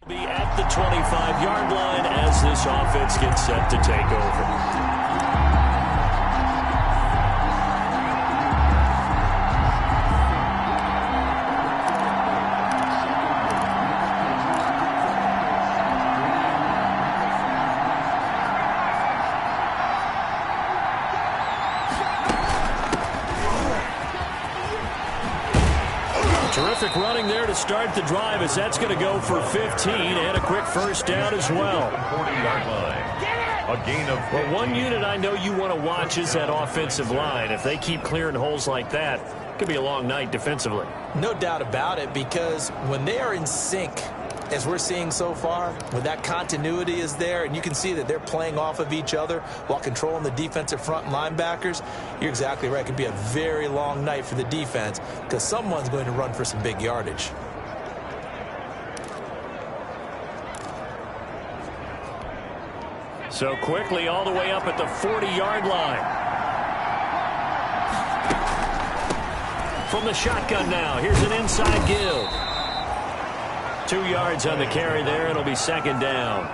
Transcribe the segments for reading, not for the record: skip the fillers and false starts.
Be at the 25-yard line as this offense gets set to take over. Terrific running there to start the drive as that's going to go for 15 and a quick first down as well. 40-yard line. A gain of... Well, one unit I know you want to watch is that offensive line. If they keep clearing holes like that, it could be a long night defensively. No doubt about it, because when they are in sync, as we're seeing so far, when that continuity is there and you can see that they're playing off of each other while controlling the defensive front linebackers, you're exactly right. It could be a very long night for the defense because someone's going to run for some big yardage. So quickly all the way up at the 40-yard line. From the shotgun now, here's an inside give. 2 yards on the carry there. It'll be second down.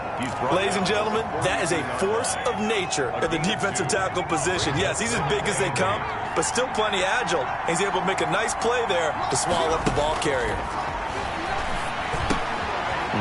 Ladies and gentlemen, that is a force of nature at the defensive tackle position. Yes, he's as big as they come, but still plenty agile. He's able to make a nice play there to swallow up the ball carrier.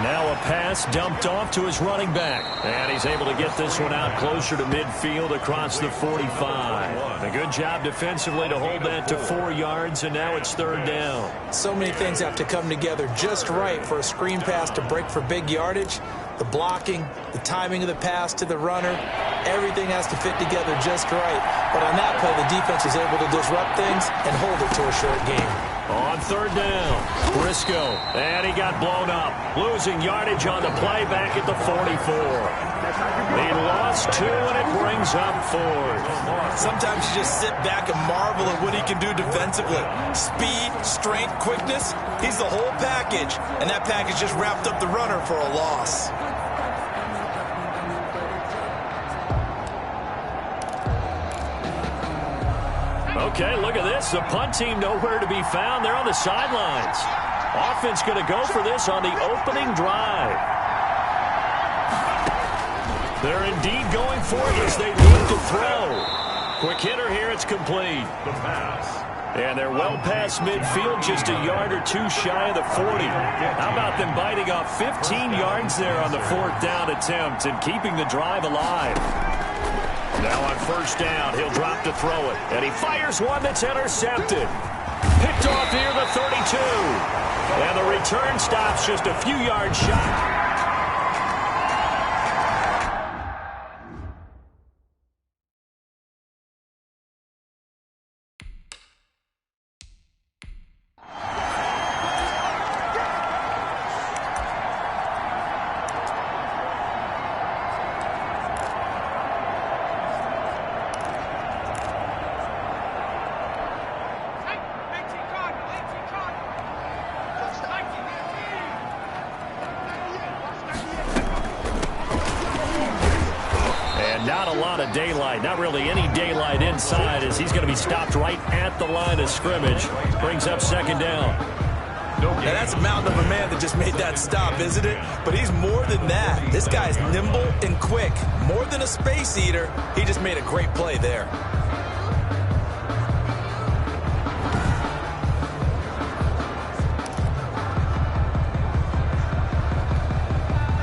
Now a pass dumped off to his running back. And he's able to get this one out closer to midfield across the 45. A good job defensively to hold that to 4 yards, and now it's third down. So many things have to come together just right for a screen pass to break for big yardage. The blocking, the timing of the pass to the runner, everything has to fit together just right. But on that play, the defense is able to disrupt things and hold it to a short game. On third down, Briscoe, and he got blown up. Losing yardage on the play back at the 44. They lost 2, and it brings up 4th. Sometimes you just sit back and marvel at what he can do defensively. Speed, strength, quickness, he's the whole package, and that package just wrapped up the runner for a loss. Okay, look at this. The punt team nowhere to be found. They're on the sidelines. Offense going to go for this on the opening drive. They're indeed going for it as they look to throw. Quick hitter here. It's complete. The pass. And they're well past midfield, just a yard or 2 shy of the 40. How about them biting off 15 yards there on the 4th down attempt and keeping the drive alive? Now on first down, he'll drop to throw it. And he fires one that's intercepted. Picked off near the 32. And the return stops just a few yards shy. Not a lot of daylight, not really any daylight inside as he's going to be stopped right at the line of scrimmage. Brings up second down. Now that's a mountain of a man that just made that stop, isn't it? But he's more than that. This guy's nimble and quick. More than a space eater, he just made a great play there.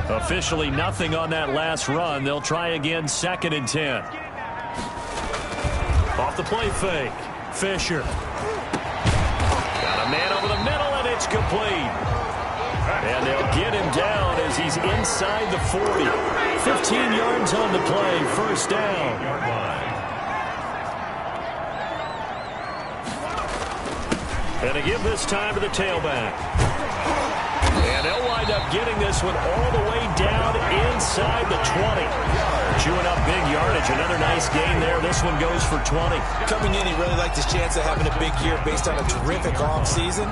Officially nothing on that last run. They'll try again, 2nd and 10. Off the play fake. Fisher. Got a man over the middle, and it's complete. And they'll get him down as he's inside the 40. 15 yards on the play, first down. And to give this time to the tailback. And they'll wind up getting this one all the way down inside the 20. Chewing up big yardage. Another nice gain there. This one goes for 20. Coming in, he really liked his chance of having a big year based on a terrific offseason.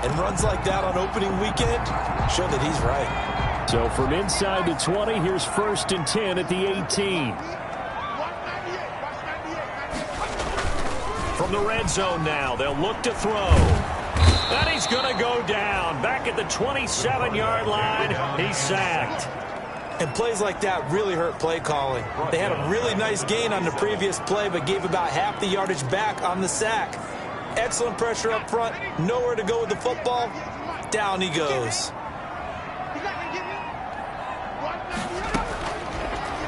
And runs like that on opening weekend show that he's right. So from inside the 20, here's 1st and 10 at the 18. From the red zone now, they'll look to throw. And he's going to go down. Back at the 27-yard line, he's sacked. And plays like that really hurt play calling. They had a really nice gain on the previous play, but gave about half the yardage back on the sack. Excellent pressure up front. Nowhere to go with the football. Down he goes.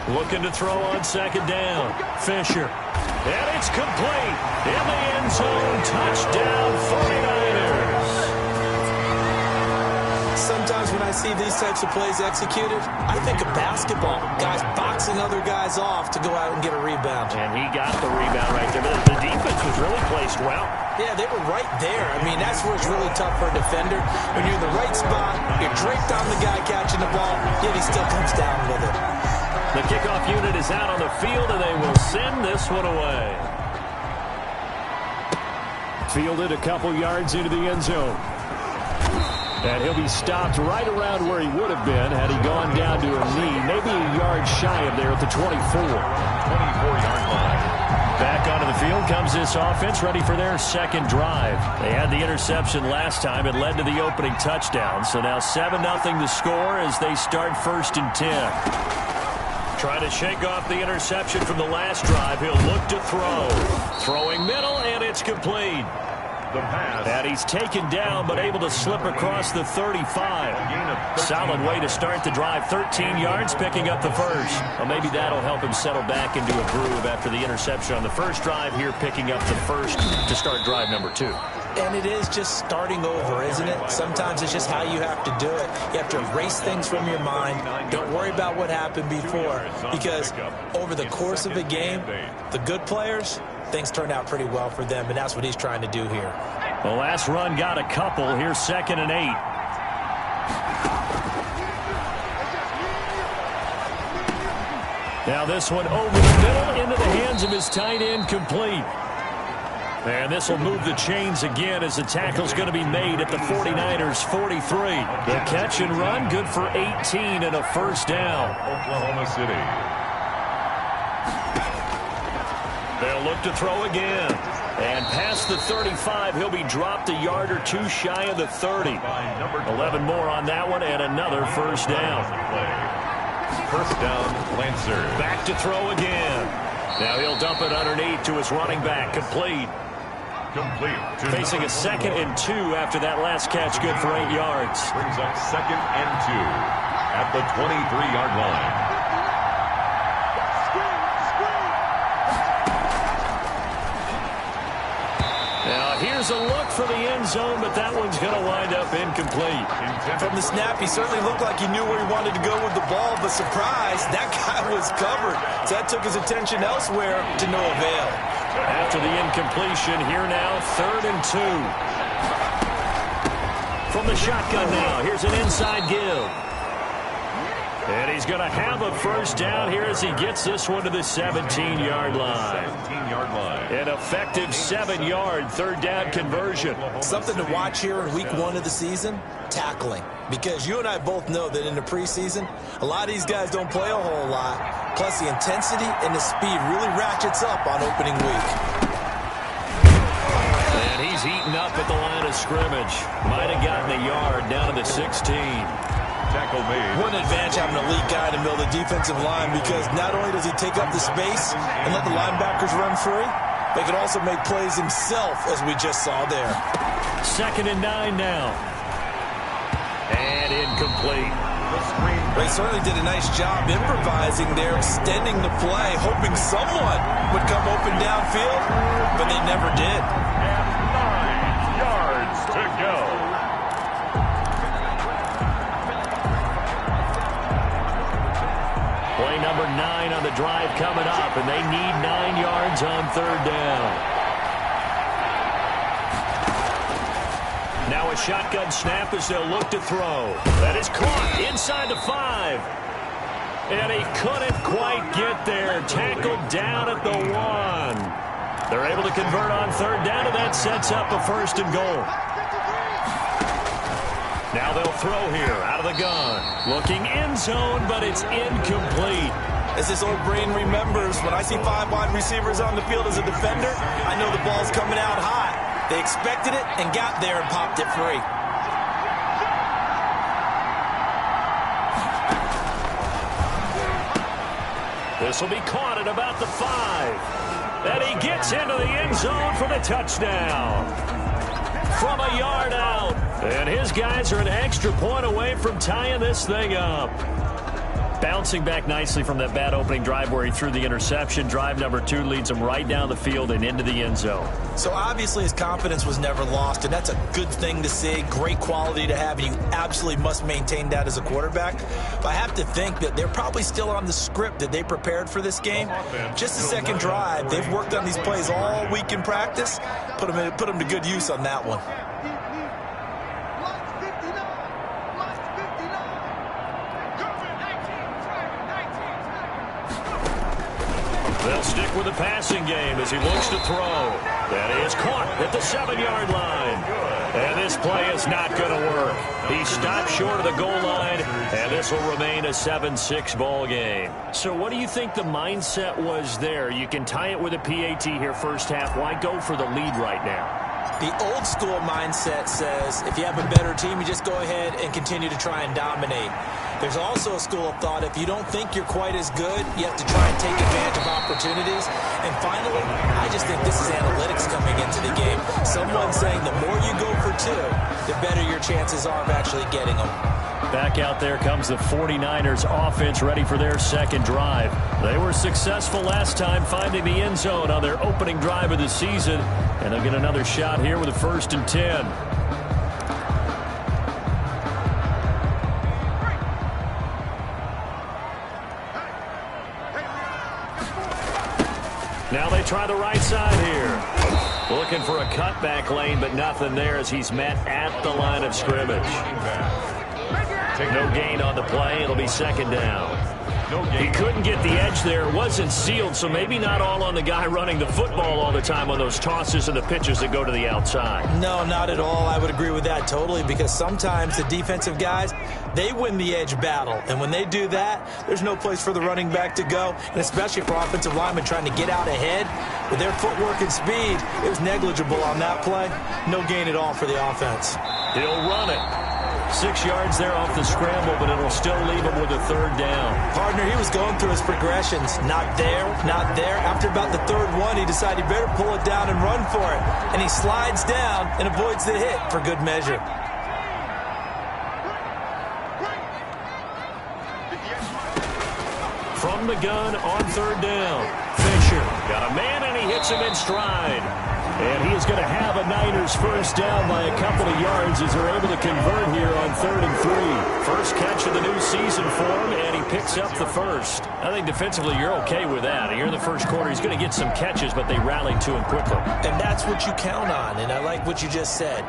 Looking to throw on second down. Fisher. And it's complete. In the end zone. Touchdown 49ers. Sometimes when I see these types of plays executed, I think of basketball. Guys boxing other guys off to go out and get a rebound. And he got the rebound right there. But the defense was really placed well. Yeah, they were right there. I mean, that's where it's really tough for a defender. When you're in the right spot, you're draped on the guy catching the ball, yet he still comes down with it. The kickoff unit is out on the field, and they will send this one away. Fielded a couple yards into the end zone. And he'll be stopped right around where he would have been had he gone down to a knee, maybe a yard shy of there at the 24. 24-yard line. Back onto the field comes this offense, ready for their second drive. They had the interception last time. It led to the opening touchdown. So now 7-0 the score as they start 1st and 10. Trying to shake off the interception from the last drive. He'll look to throw. Throwing middle, and it's complete. The pass. And he's taken down, but able to slip across the 35. Solid way to start the drive. 13 yards, picking up the first. Well, maybe that'll help him settle back into a groove after the interception on the first drive here, picking up the first to start drive number 2. And it is just starting over, isn't it? Sometimes it's just how you have to do it. You have to erase things from your mind. Don't worry about what happened before. Because over the course of a game, the good players, things turned out pretty well for them, and that's what he's trying to do here. The last run got a couple. Here's 2nd and 8. Now this one over the middle into the hands of his tight end, complete. And this will move the chains again as the tackle's going to be made at the 49ers 43. The catch and run good for 18 and a first down. Oklahoma City. They'll look to throw again. And past the 35, he'll be dropped a yard or two shy of the 30. 11 more on that one and another first down. First down, Lancer. Back to throw again. Now he'll dump it underneath to his running back. Complete. Facing a 2nd and 2 after that last catch, good for 8 yards. Brings up 2nd and 2 at the 23-yard line. Now here's a look for the end zone, but that one's going to wind up incomplete. From the snap, he certainly looked like he knew where he wanted to go with the ball, but surprise, that guy was covered. So that took his attention elsewhere to no avail. After the incompletion, here now, 3rd and 2. From the shotgun now, here's an inside give. And he's going to have a first down here as he gets this one to the 17-yard line. 17-yard line. An effective 7-yard third down conversion. Something to watch here in week 1 of the season, tackling. Because you and I both know that in the preseason, a lot of these guys don't play a whole lot. Plus, the intensity and the speed really ratchets up on opening week. And he's eaten up at the line of scrimmage. Might have gotten a yard down to the 16. Tackle made. What an advantage having an elite guy in the middle of the defensive line, because not only does he take up the space and let the linebackers run free, but he can also make plays himself, as we just saw there. 2nd and 9 now. And incomplete. They certainly did a nice job improvising there, extending the play, hoping someone would come open downfield, but they never did. And 9 yards to go. Play number 9 on the drive coming up, and they need 9 yards on 3rd down. Now a shotgun snap as they'll look to throw. That is caught inside the 5. And he couldn't quite get there. Tackled down at the 1. They're able to convert on 3rd down, and that sets up a 1st and goal. Now they'll throw here out of the gun. Looking end zone, but it's incomplete. As this old brain remembers, when I see 5 wide receivers on the field as a defender, I know the ball's coming out hot. They expected it and got there and popped it free. This will be caught at about the 5. And he gets into the end zone for the touchdown. From a yard out. And his guys are an extra point away from tying this thing up. Bouncing back nicely from that bad opening drive where he threw the interception. Drive number 2 leads him right down the field and into the end zone. So obviously his confidence was never lost, and that's a good thing to see. Great quality to have, and you absolutely must maintain that as a quarterback. But I have to think that they're probably still on the script that they prepared for this game. Just the second drive. They've worked on these plays all week in practice. Put them to good use on that one. They'll stick with the passing game as he looks to throw. That is caught at the 7-yard line. And this play is not going to work. He stopped short of the goal line, and this will remain a 7-6 ball game. So what do you think the mindset was there? You can tie it with a PAT here first half. Why go for the lead right now? The old school mindset says if you have a better team, you just go ahead and continue to try and dominate. There's also a school of thought, if you don't think you're quite as good, you have to try and take advantage of opportunities. And finally, I just think this is analytics coming into the game. Someone saying the more you go for 2, the better your chances are of actually getting them. Back out there comes the 49ers offense ready for their second drive. They were successful last time finding the end zone on their opening drive of the season. And they'll get another shot here with a 1st and 10. Now they try the right side here. Looking for a cutback lane, but nothing there as he's met at the line of scrimmage. No gain on the play. It'll be 2nd down. He couldn't get the edge there. It wasn't sealed, so maybe not all on the guy running the football all the time on those tosses and the pitches that go to the outside. No, not at all. I would agree with that totally, because sometimes the defensive guys, they win the edge battle. And when they do that, there's no place for the running back to go, and especially for offensive linemen trying to get out ahead. With their footwork and speed, it was negligible on that play. No gain at all for the offense. He'll run it. 6 yards there off the scramble, but it'll still leave him with a 3rd down. Partner, he was going through his progressions. Not there, not there. After about the 3rd one, he decided he better pull it down and run for it. And he slides down and avoids the hit for good measure. From the gun on 3rd down. Fisher got a man, and he hits him in stride. And he is going to have a Niners first down by a couple of yards as they're able to convert here on 3rd and 3. First catch of the new season for him, and he picks up the first. I think defensively you're okay with that. Here in the first quarter, he's going to get some catches, but they rallied to him quickly. And that's what you count on, and I like what you just said.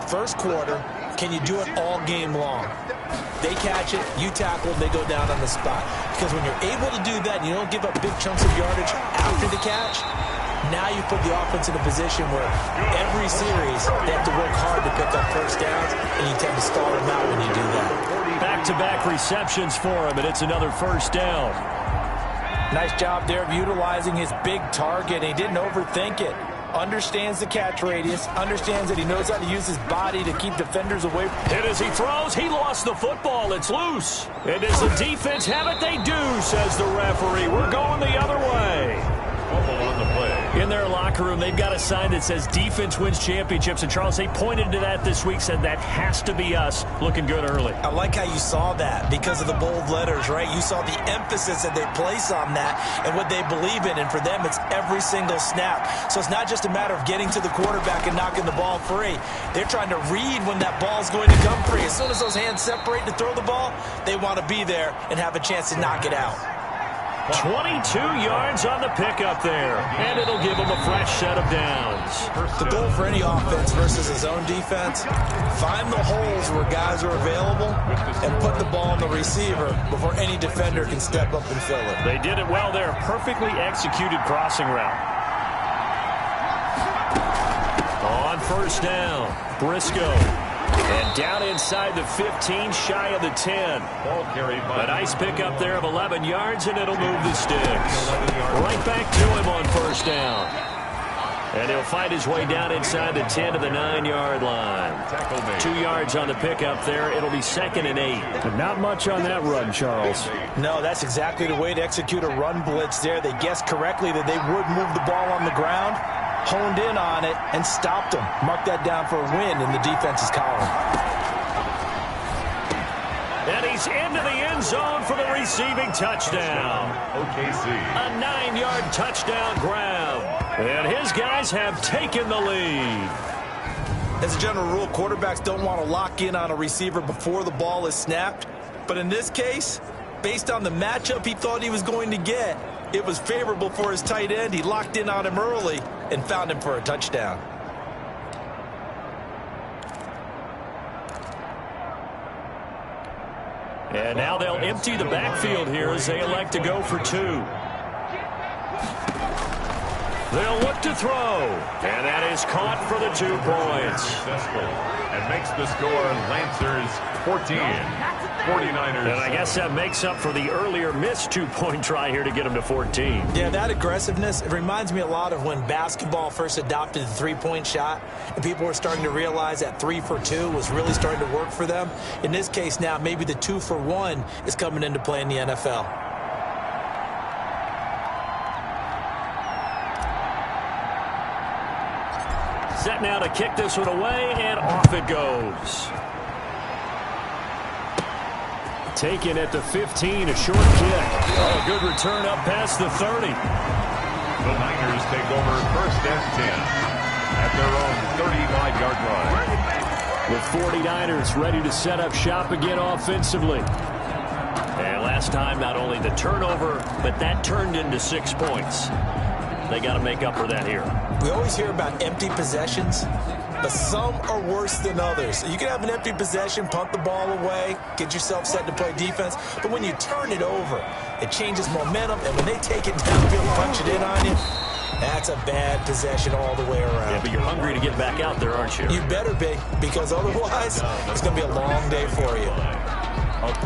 First quarter, can you do it all game long? They catch it, you tackle, they go down on the spot. Because when you're able to do that and you don't give up big chunks of yardage after the catch, now you put the offense in a position where every series they have to work hard to pick up first downs, and you tend to stall them out when you do that. Back-to-back receptions for him, and it's another first down. Nice job there of utilizing his big target. He didn't overthink it. Understands the catch radius, understands that he knows how to use his body to keep defenders away. And as he throws, he lost the football. It's loose. And does the defense have it? They do, says the referee. We're going the other way. On the play. In their locker room, they've got a sign that says defense wins championships. And Charles, they pointed to that this week, said that has to be us. Looking good early. I like how you saw that because of the bold letters, right? You saw the emphasis that they place on that and what they believe in. And for them, it's every single snap. So it's not just a matter of getting to the quarterback and knocking the ball free. They're trying to read when that ball's going to come free. As soon as those hands separate to throw the ball, they want to be there and have a chance to knock it out. 22 yards on the pickup there, and it'll give them a fresh set of downs. The goal for any offense versus a zone defense, find the holes where guys are available and put the ball on the receiver before any defender can step up and fill it. They did it well there. Perfectly executed crossing route. On first down, Briscoe. And down inside the 15, shy of the 10. Ball carried by a nice pickup there of 11 yards, and it'll move the sticks. Right back to him on first down. And he'll fight his way down inside the 10 to the 9-yard line. 2 yards on the pickup there. It'll be 2nd and 8. But not much on that run, Charles. No, that's exactly the way to execute a run blitz there. They guessed correctly that they would move the ball on the ground, honed in on it, and stopped them. Mark that down for a win in the defense's column. And he's into the end zone for the receiving touchdown. OKC. A 9-yard touchdown grab. And his guys have taken the lead. As a general rule, quarterbacks don't want to lock in on a receiver before the ball is snapped. But in this case, based on the matchup he thought he was going to get, it was favorable for his tight end. He locked in on him early and found him for a touchdown. And now they'll empty the backfield here as they elect to go for 2. They'll look to throw. And that is caught for the 2 points. Successful. And makes the score Lancers 14. 49ers. And I guess that makes up for the earlier missed 2-point try here to get them to 14. Yeah, that aggressiveness, it reminds me a lot of when basketball first adopted the 3-point shot and people were starting to realize that 3 for 2 was really starting to work for them. In this case now, maybe the 2 for 1 is coming into play in the NFL. Set now to kick this one away, and off it goes. Taken at the 15, a short kick. Oh, good return up past the 30. The Niners take over 1st and 10 at their own 35-yard line. With 49ers ready to set up shop again offensively. And last time, not only the turnover, but that turned into 6 points. They got to make up for that here. We always hear about empty possessions, but some are worse than others. You can have an empty possession, punt the ball away, get yourself set to play defense, but when you turn it over, it changes momentum, and when they take it downfield and punch it in on you, that's a bad possession all the way around. Yeah, but you're hungry to get back out there, aren't you? You better be, because otherwise, it's going to be a long day for you.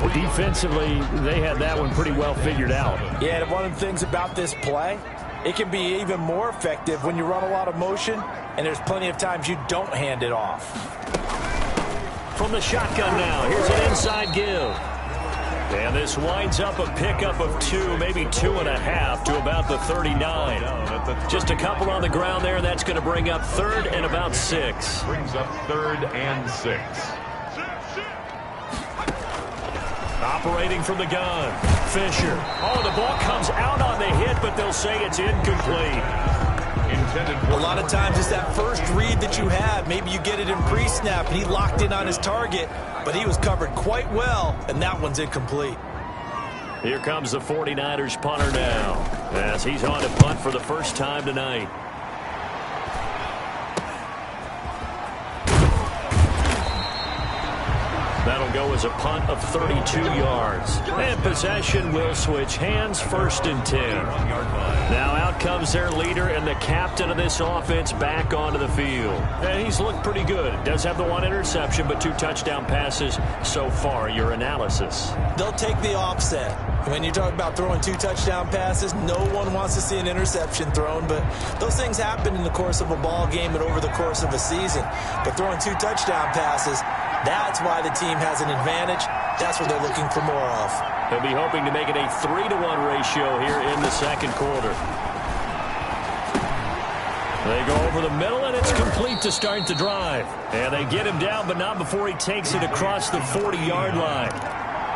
Well, defensively, they had that one pretty well figured out. Yeah, and one of the things about this play, it can be even more effective when you run a lot of motion, and there's plenty of times you don't hand it off. From the shotgun now, here's an inside give. And this winds up a pickup of 2, maybe 2.5 to about the 39. Just a couple on the ground there, and that's going to bring up 3rd and about 6. Brings up 3rd and 6. Operating from the gun, Fisher. Oh, the ball comes out on the hit, but they'll say it's incomplete. A lot of times it's that first read that you have. Maybe you get it in pre-snap, and he locked in on his target, but he was covered quite well, and that one's incomplete. Here comes the 49ers punter now, as he's on to punt for the first time tonight. That'll go as a punt of 32 yards. And possession will switch hands, 1st and 10. Now out comes their leader and the captain of this offense back onto the field. And he's looked pretty good. Does have the 1 interception, but 2 touchdown passes so far. Your analysis? They'll take the offset. When you talk about throwing 2 touchdown passes, no one wants to see an interception thrown, but those things happen in the course of a ball game and over the course of a season. But throwing 2 touchdown passes, that's why the team has an advantage. That's what they're looking for more of. They'll be hoping to make it a 3-to-1 ratio here in the second quarter. They go over the middle, and it's complete to start the drive. And they get him down, but not before he takes it across the 40-yard line.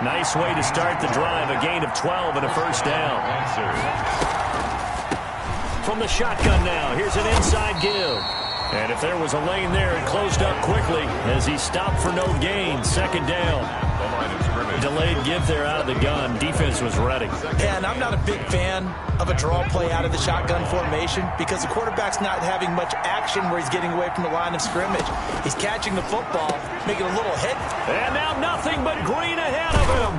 Nice way to start the drive, a gain of 12 and a first down. From the shotgun now, here's an inside give. And if there was a lane there, it closed up quickly as he stopped for no gain. 2nd down. Delayed give there out of the gun. Defense was ready. Yeah, and I'm not a big fan of a draw play out of the shotgun formation because the quarterback's not having much action where he's getting away from the line of scrimmage. He's catching the football, making a little hit. And now nothing but green ahead of him.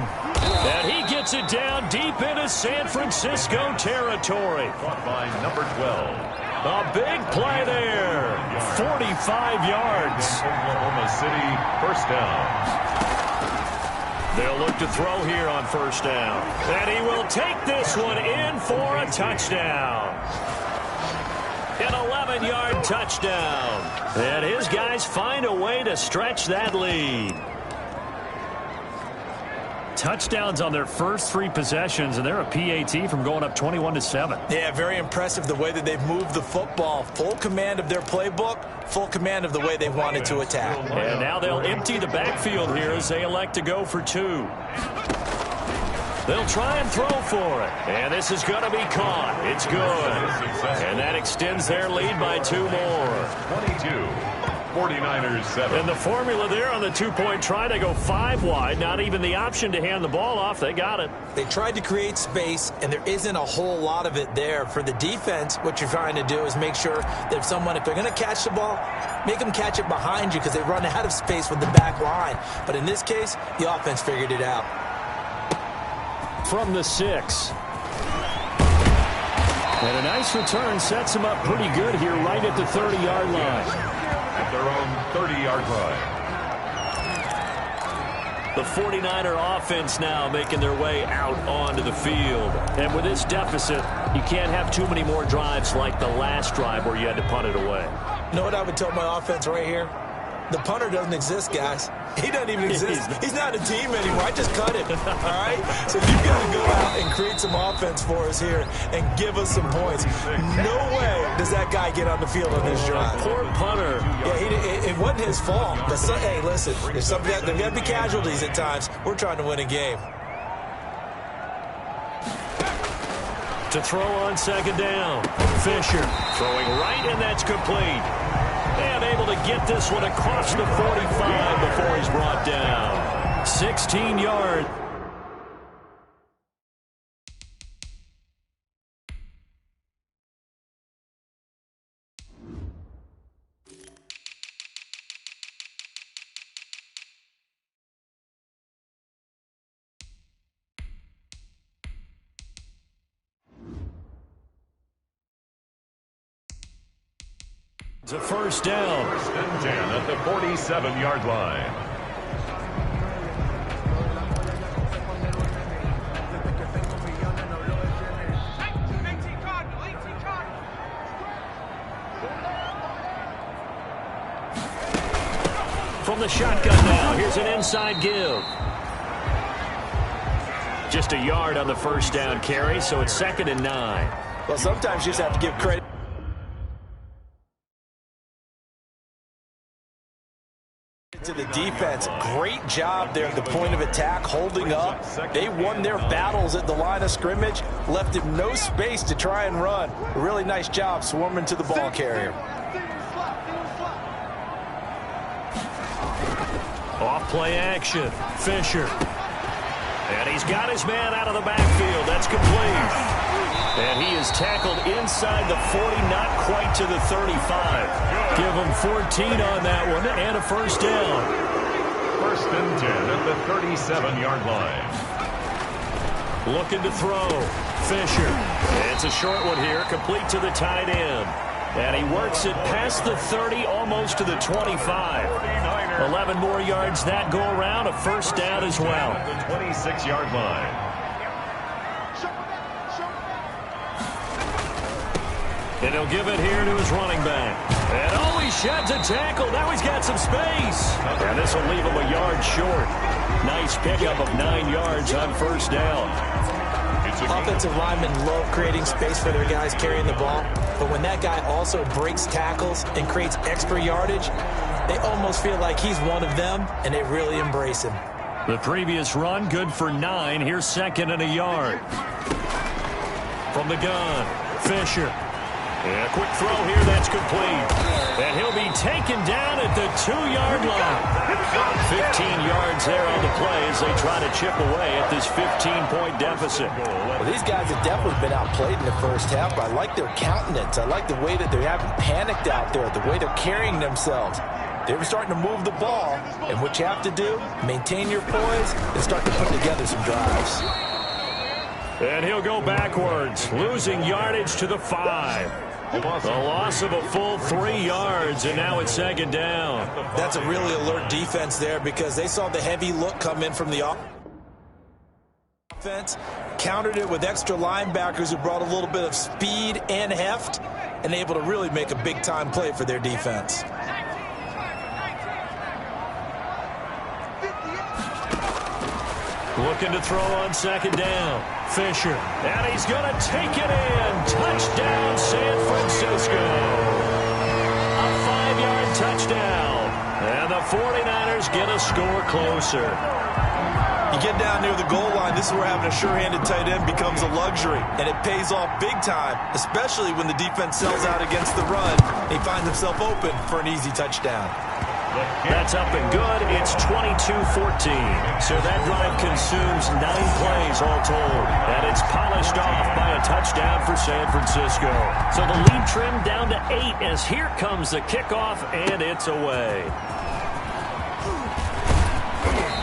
And he gets it down deep into San Francisco territory. Caught by number 12. A big play there. 45 yards. Oklahoma City, 1st down. They'll look to throw here on 1st down. And he will take this one in for a touchdown. An 11-yard touchdown. And his guys find a way to stretch that lead. Touchdowns on their first 3 possessions, and they're a PAT from going up 21-7. Yeah, very impressive the way that they've moved the football. Full command of their playbook, full command of the way they wanted to attack. And now they'll empty the backfield here as they elect to go for 2. They'll try and throw for it. And this is going to be caught. It's good. And that extends their lead by 2 more. 49ers 7. And the formula there on the 2-point try, they go 5 wide. Not even the option to hand the ball off. They got it. They tried to create space, and there isn't a whole lot of it there. For the defense, what you're trying to do is make sure that if they're going to catch the ball, make them catch it behind you because they run out of space with the back line. But in this case, the offense figured it out. From the 6. And a nice return sets them up pretty good here right at the 30-yard line. At their own 30-yard line. The 49er offense now making their way out onto the field. And with this deficit, you can't have too many more drives like the last drive where you had to punt it away. You know what I would tell my offense right here? The punter doesn't exist, guys. He doesn't even exist. He's not a team anymore. I just cut him. All right? So you've got to go out and create some offense for us here and give us some points. No way does that guy get on the field on this drive. Poor punter. Yeah, it wasn't his fault. But hey, listen, there's got to be casualties at times. We're trying to win a game. To throw on 2nd down. Fisher throwing right, and that's complete. And able to get this one across the 45 before he's brought down. 16 yards. It's a 1st down. 1st and 10 at the 47-yard line. From the shotgun now, here's an inside give. Just a yard on the 1st down carry, so it's 2nd and 9. Well, sometimes you just have to give credit to the defense. Great job there at the point of attack, holding up. They won their battles at the line of scrimmage, left him no space to try and run. A really nice job swarming to the ball carrier. Off play action. Fisher. And he's got his man out of the backfield. That's complete. And he is tackled inside the 40, not quite to the 35. Give him 14 on that one and a 1st down. 1st and 10 at the 37-yard line. Looking to throw. Fisher. It's a short one here, complete to the tight end. And he works it past the 30, almost to the 25. 11 more yards that go around, a 1st down as well. At the 26-yard line. And he'll give it here to his running back. And oh, he sheds a tackle. Now he's got some space. And this will leave him a yard short. Nice pickup of 9 yards on 1st down. Offensive linemen love creating space for their guys carrying the ball. But when that guy also breaks tackles and creates extra yardage, they almost feel like he's one of them, and they really embrace him. The previous run, good for 9. Here's 2nd and a yard. From the gun, Fisher. And a quick throw here, that's complete. And he'll be taken down at the 2-yard line. 15 yards there on the play as they try to chip away at this 15-point deficit. Well, these guys have definitely been outplayed in the 1st half, but I like their countenance. I like the way that they haven't panicked out there, the way they're carrying themselves. They're starting to move the ball, and what you have to do, maintain your poise and start to put together some drives. And he'll go backwards, losing yardage to the 5. A loss of a full 3 yards, and now it's 2nd down. That's a really alert defense there because they saw the heavy look come in from the offense, countered it with extra linebackers who brought a little bit of speed and heft, and able to really make a big-time play for their defense. Looking to throw on second down. Fisher. And he's going to take it in. Touchdown, San Francisco. A 5-yard touchdown. And the 49ers get a score closer. You get down near the goal line, this is where having a sure-handed tight end becomes a luxury. And it pays off big time, especially when the defense sells out against the run. He finds himself open for an easy touchdown. That's up and good. It's 22-14. So that drive consumes 9 plays all told. And it's polished off by a touchdown for San Francisco. So the lead trimmed down to 8 as here comes the kickoff, and it's away.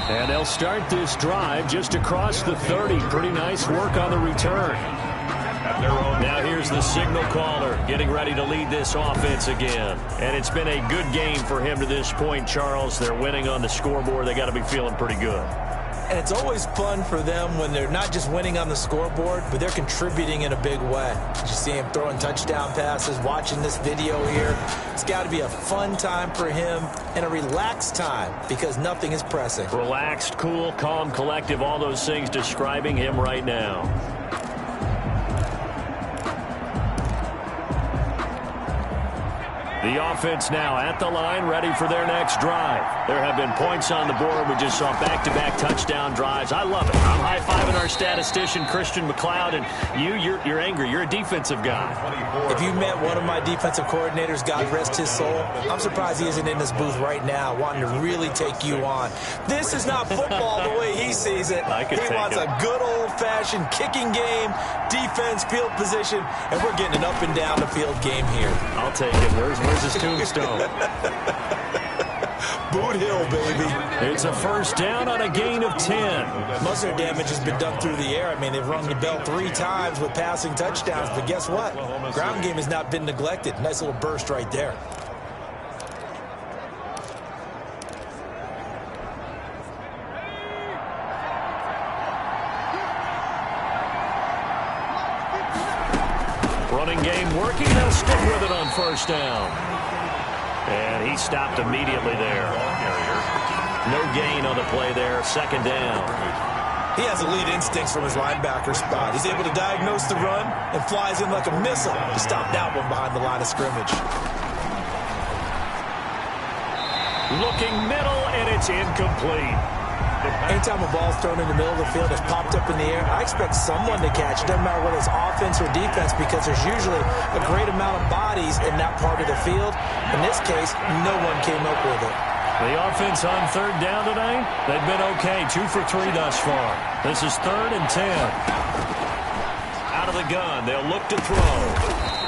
And they'll start this drive just across the 30. Pretty nice work on the return. Now here's the signal caller getting ready to lead this offense again. And it's been a good game for him to this point, Charles. They're winning on the scoreboard. They got to be feeling pretty good. And it's always fun for them when they're not just winning on the scoreboard, but they're contributing in a big way. You see him throwing touchdown passes, watching this video here. It's got to be a fun time for him and a relaxed time because nothing is pressing. Relaxed, cool, calm, collective, all those things describing him right now. The offense now at the line, ready for their next drive. There have been points on the board. We just saw back-to-back touchdown drives. I love it. I'm high-fiving our statistician, Christian McLeod, and you're angry. You're a defensive guy. If you met one of my defensive coordinators, God rest his soul, I'm surprised he isn't in this booth right now wanting to really take you on. This is not football the way he sees it. He wants a good old-fashioned kicking game, defense, field position, and we're getting an up-and-down-the-field game here. I'll take it. Where's his tombstone? Boot Hill, baby. It's a first down on a gain of 10. Most of their damage has been done through the air. I mean, they've rung the bell 3 times with passing touchdowns, but guess what? Ground game has not been neglected. Nice little burst right there. Running game working. They'll stick with it on first down. And he stopped immediately there. No gain on the play there. Second down. He has elite instincts from his linebacker spot. He's able to diagnose the run and flies in like a missile to stop that one behind the line of scrimmage. Looking middle, and it's incomplete. Anytime a ball's thrown in the middle of the field, it's popped up in the air, I expect someone to catch it. Doesn't matter whether it's offense or defense because there's usually a great amount of bodies in that part of the field. In this case, no one came up with it. The offense on third down tonight, they've been okay. 2 for 3 thus far. This is 3rd and 10. Out of the gun, they'll look to throw.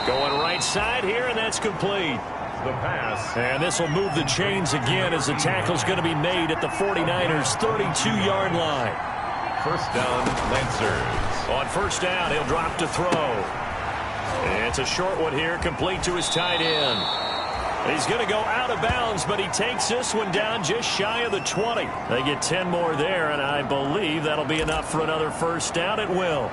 Going right side here, and that's complete. The pass. And this will move the chains again as the tackle's going to be made at the 49ers' 32-yard line. First down, Lancers. On first down, he'll drop to throw. And it's a short one here, complete to his tight end. He's going to go out of bounds, but he takes this one down just shy of the 20. They get 10 more there, and I believe that'll be enough for another first down. It will.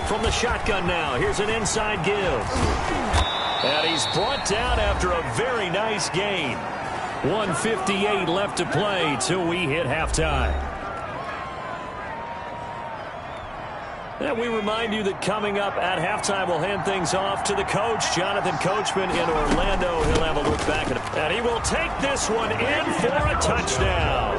From the shotgun now, here's an inside give. And he's brought down after a very nice gain. 1:58 left to play till we hit halftime. And we remind you that coming up at halftime, we'll hand things off to the coach, Jonathan Coachman in Orlando. He'll have a look back at it. And he will take this one in for a touchdown.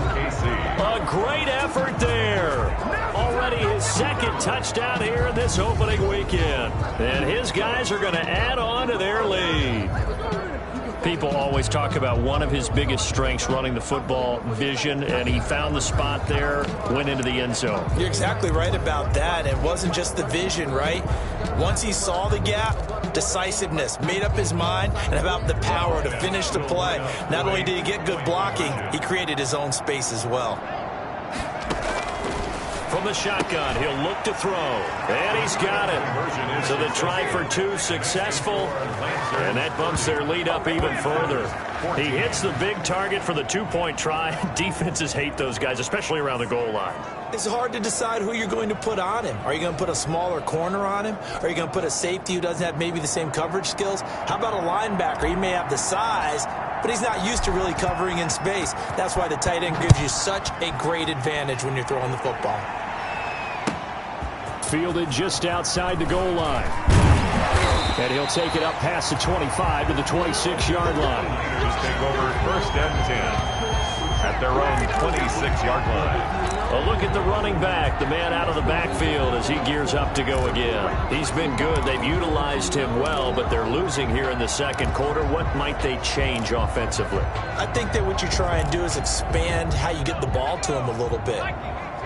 A great effort there. Already his second touchdown here in this opening weekend. And his guys are going to add on to their lead. People always talk about one of his biggest strengths, running the football, vision, and he found the spot there, went into the end zone. You're exactly right about that. It wasn't just the vision, right? Once he saw the gap, decisiveness, made up his mind, and about the power to finish the play. Not only did he get good blocking, he created his own space as well. From From the shotgun, he'll look to throw. And he's got it. So the try for two successful. And that bumps their lead up even further. He hits the big target for the two-point try. Defenses hate those guys, especially around the goal line. It's hard to decide who you're going to put on him. Are you going to put a smaller corner on him? Are you going to put a safety who doesn't have maybe the same coverage skills? How about a linebacker? He may have the size, but he's not used to really covering in space. That's why the tight end gives you such a great advantage when you're throwing the football. Fielded just outside the goal line. And he'll take it up past the 25 to the 26-yard line. Just take over first and 10 at their own 26-yard line. A look at the running back, the man out of the backfield as he gears up to go again. He's been good. They've utilized him well, but they're losing here in the second quarter. What might they change offensively? I think that what you try and do is expand how you get the ball to him a little bit.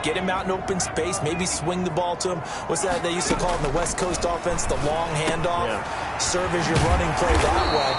Get him out in open space, maybe swing the ball to him. What's that they used to call in the West Coast offense, the long handoff? Yeah. Serve as your running play that way,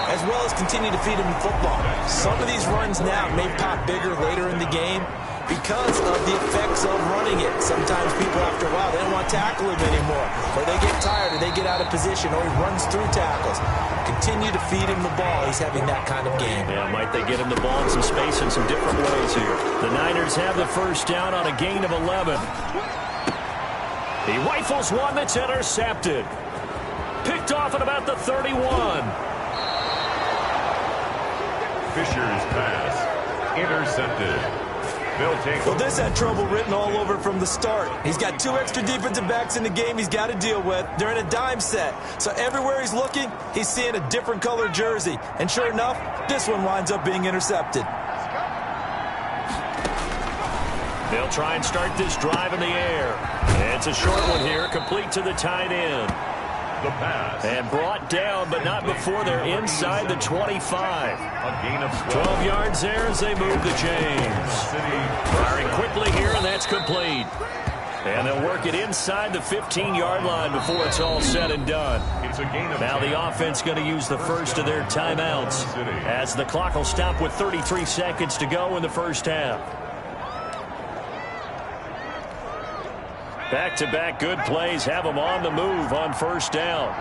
as well as continue to feed him the football. Some of these runs now may pop bigger later in the game because of the effects of running it. Sometimes people, after a while, they don't want to tackle him anymore. Or they get tired, or they get out of position, or he runs through tackles. Continue to feed him the ball. He's having that kind of game. Yeah, might they get him the ball in some space in some different ways here. The Niners have the first down on a gain of 11. He rifles one that's intercepted. Picked off at about the 31. Fisher's pass intercepted. Well, this had trouble written all over from the start. He's got two extra defensive backs in the game he's got to deal with. They're in a dime set. So everywhere he's looking, he's seeing a different colored jersey. And sure enough, this one winds up being intercepted. They'll try and start this drive in the air. And it's a short one here, complete to the tight end. The pass. And brought down, but not before they're inside the 25. A gain of 12 yards there as they move the chains. Firing quickly here, and that's complete. And they'll work it inside the 15-yard line before it's all said and done. It's a gain of now the offense going to use the first of their timeouts as the clock will stop with 33 seconds to go in the first half. Back-to-back good plays have them on the move on first down.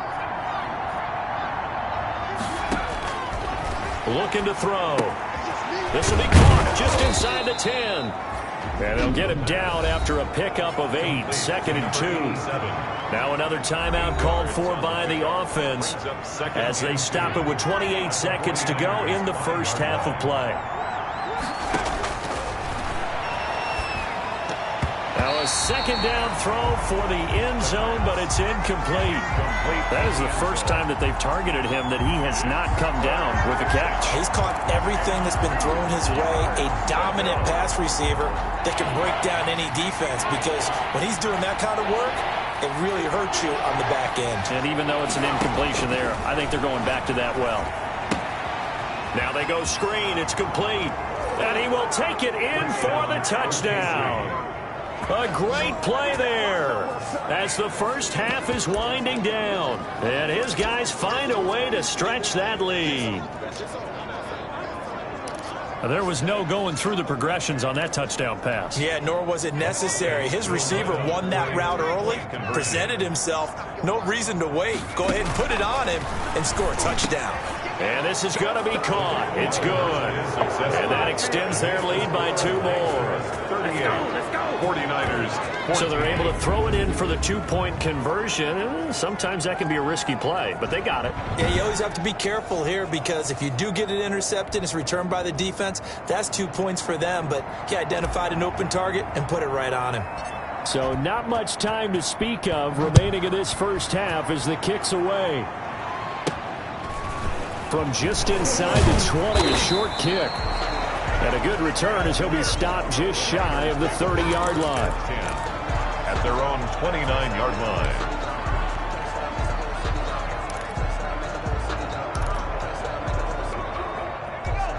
Looking to throw. This will be caught just inside the 10. And they'll get him down after a pickup of 8, 2nd and 2. Now another timeout called for by the offense as they stop it with 28 seconds to go in the first half of play. Now a second down throw for the end zone, but it's incomplete. That is the first time that they've targeted him that he has not come down with a catch. He's caught everything that's been thrown his way. A dominant pass receiver that can break down any defense, because when he's doing that kind of work, it really hurts you on the back end. And even though it's an incompletion there, I think they're going back to that well. Now they go screen. It's complete. And he will take it in for the touchdown. A great play there as the first half is winding down. And his guys find a way to stretch that lead. There was no going through the progressions on that touchdown pass. Yeah, nor was it necessary. His receiver won that route early, presented himself. No reason to wait. Go ahead and put it on him and score a touchdown. And this is going to be caught. It's good. And that extends their lead by 2 more. 49ers. So they're able to throw it in for the 2-point conversion. Sometimes that can be a risky play, but they got it. Yeah, you always have to be careful here, because if you do get it intercepted, it's returned by the defense, that's 2 points for them. But he identified an open target and put it right on him. So not much time to speak of remaining in this first half as the kick's away. From just inside the 20, a short kick. And a good return as he'll be stopped just shy of the 30-yard line. At their own 29-yard line.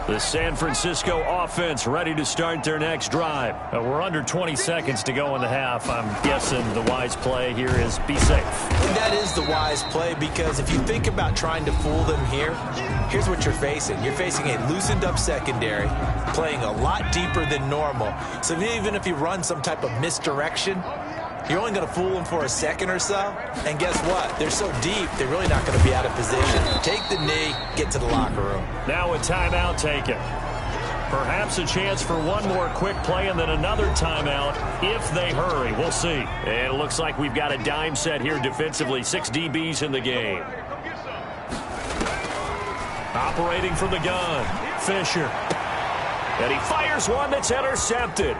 The San Francisco offense ready to start their next drive. We're under 20 seconds to go in the half. I'm guessing the wise play here is be safe. And that is the wise play, because if you think about trying to fool them here, here's what you're facing. You're facing a loosened up secondary, playing a lot deeper than normal. So even if you run some type of misdirection, you're only going to fool them for a second or so. And guess what? They're so deep, they're really not going to be out of position. Take the knee, get to the locker room. Now a timeout taken. Perhaps a chance for one more quick play and then another timeout if they hurry. We'll see. And it looks like we've got a dime set here defensively. 6 DBs in the game. Operating from the gun, Fisher. And he fires one that's intercepted.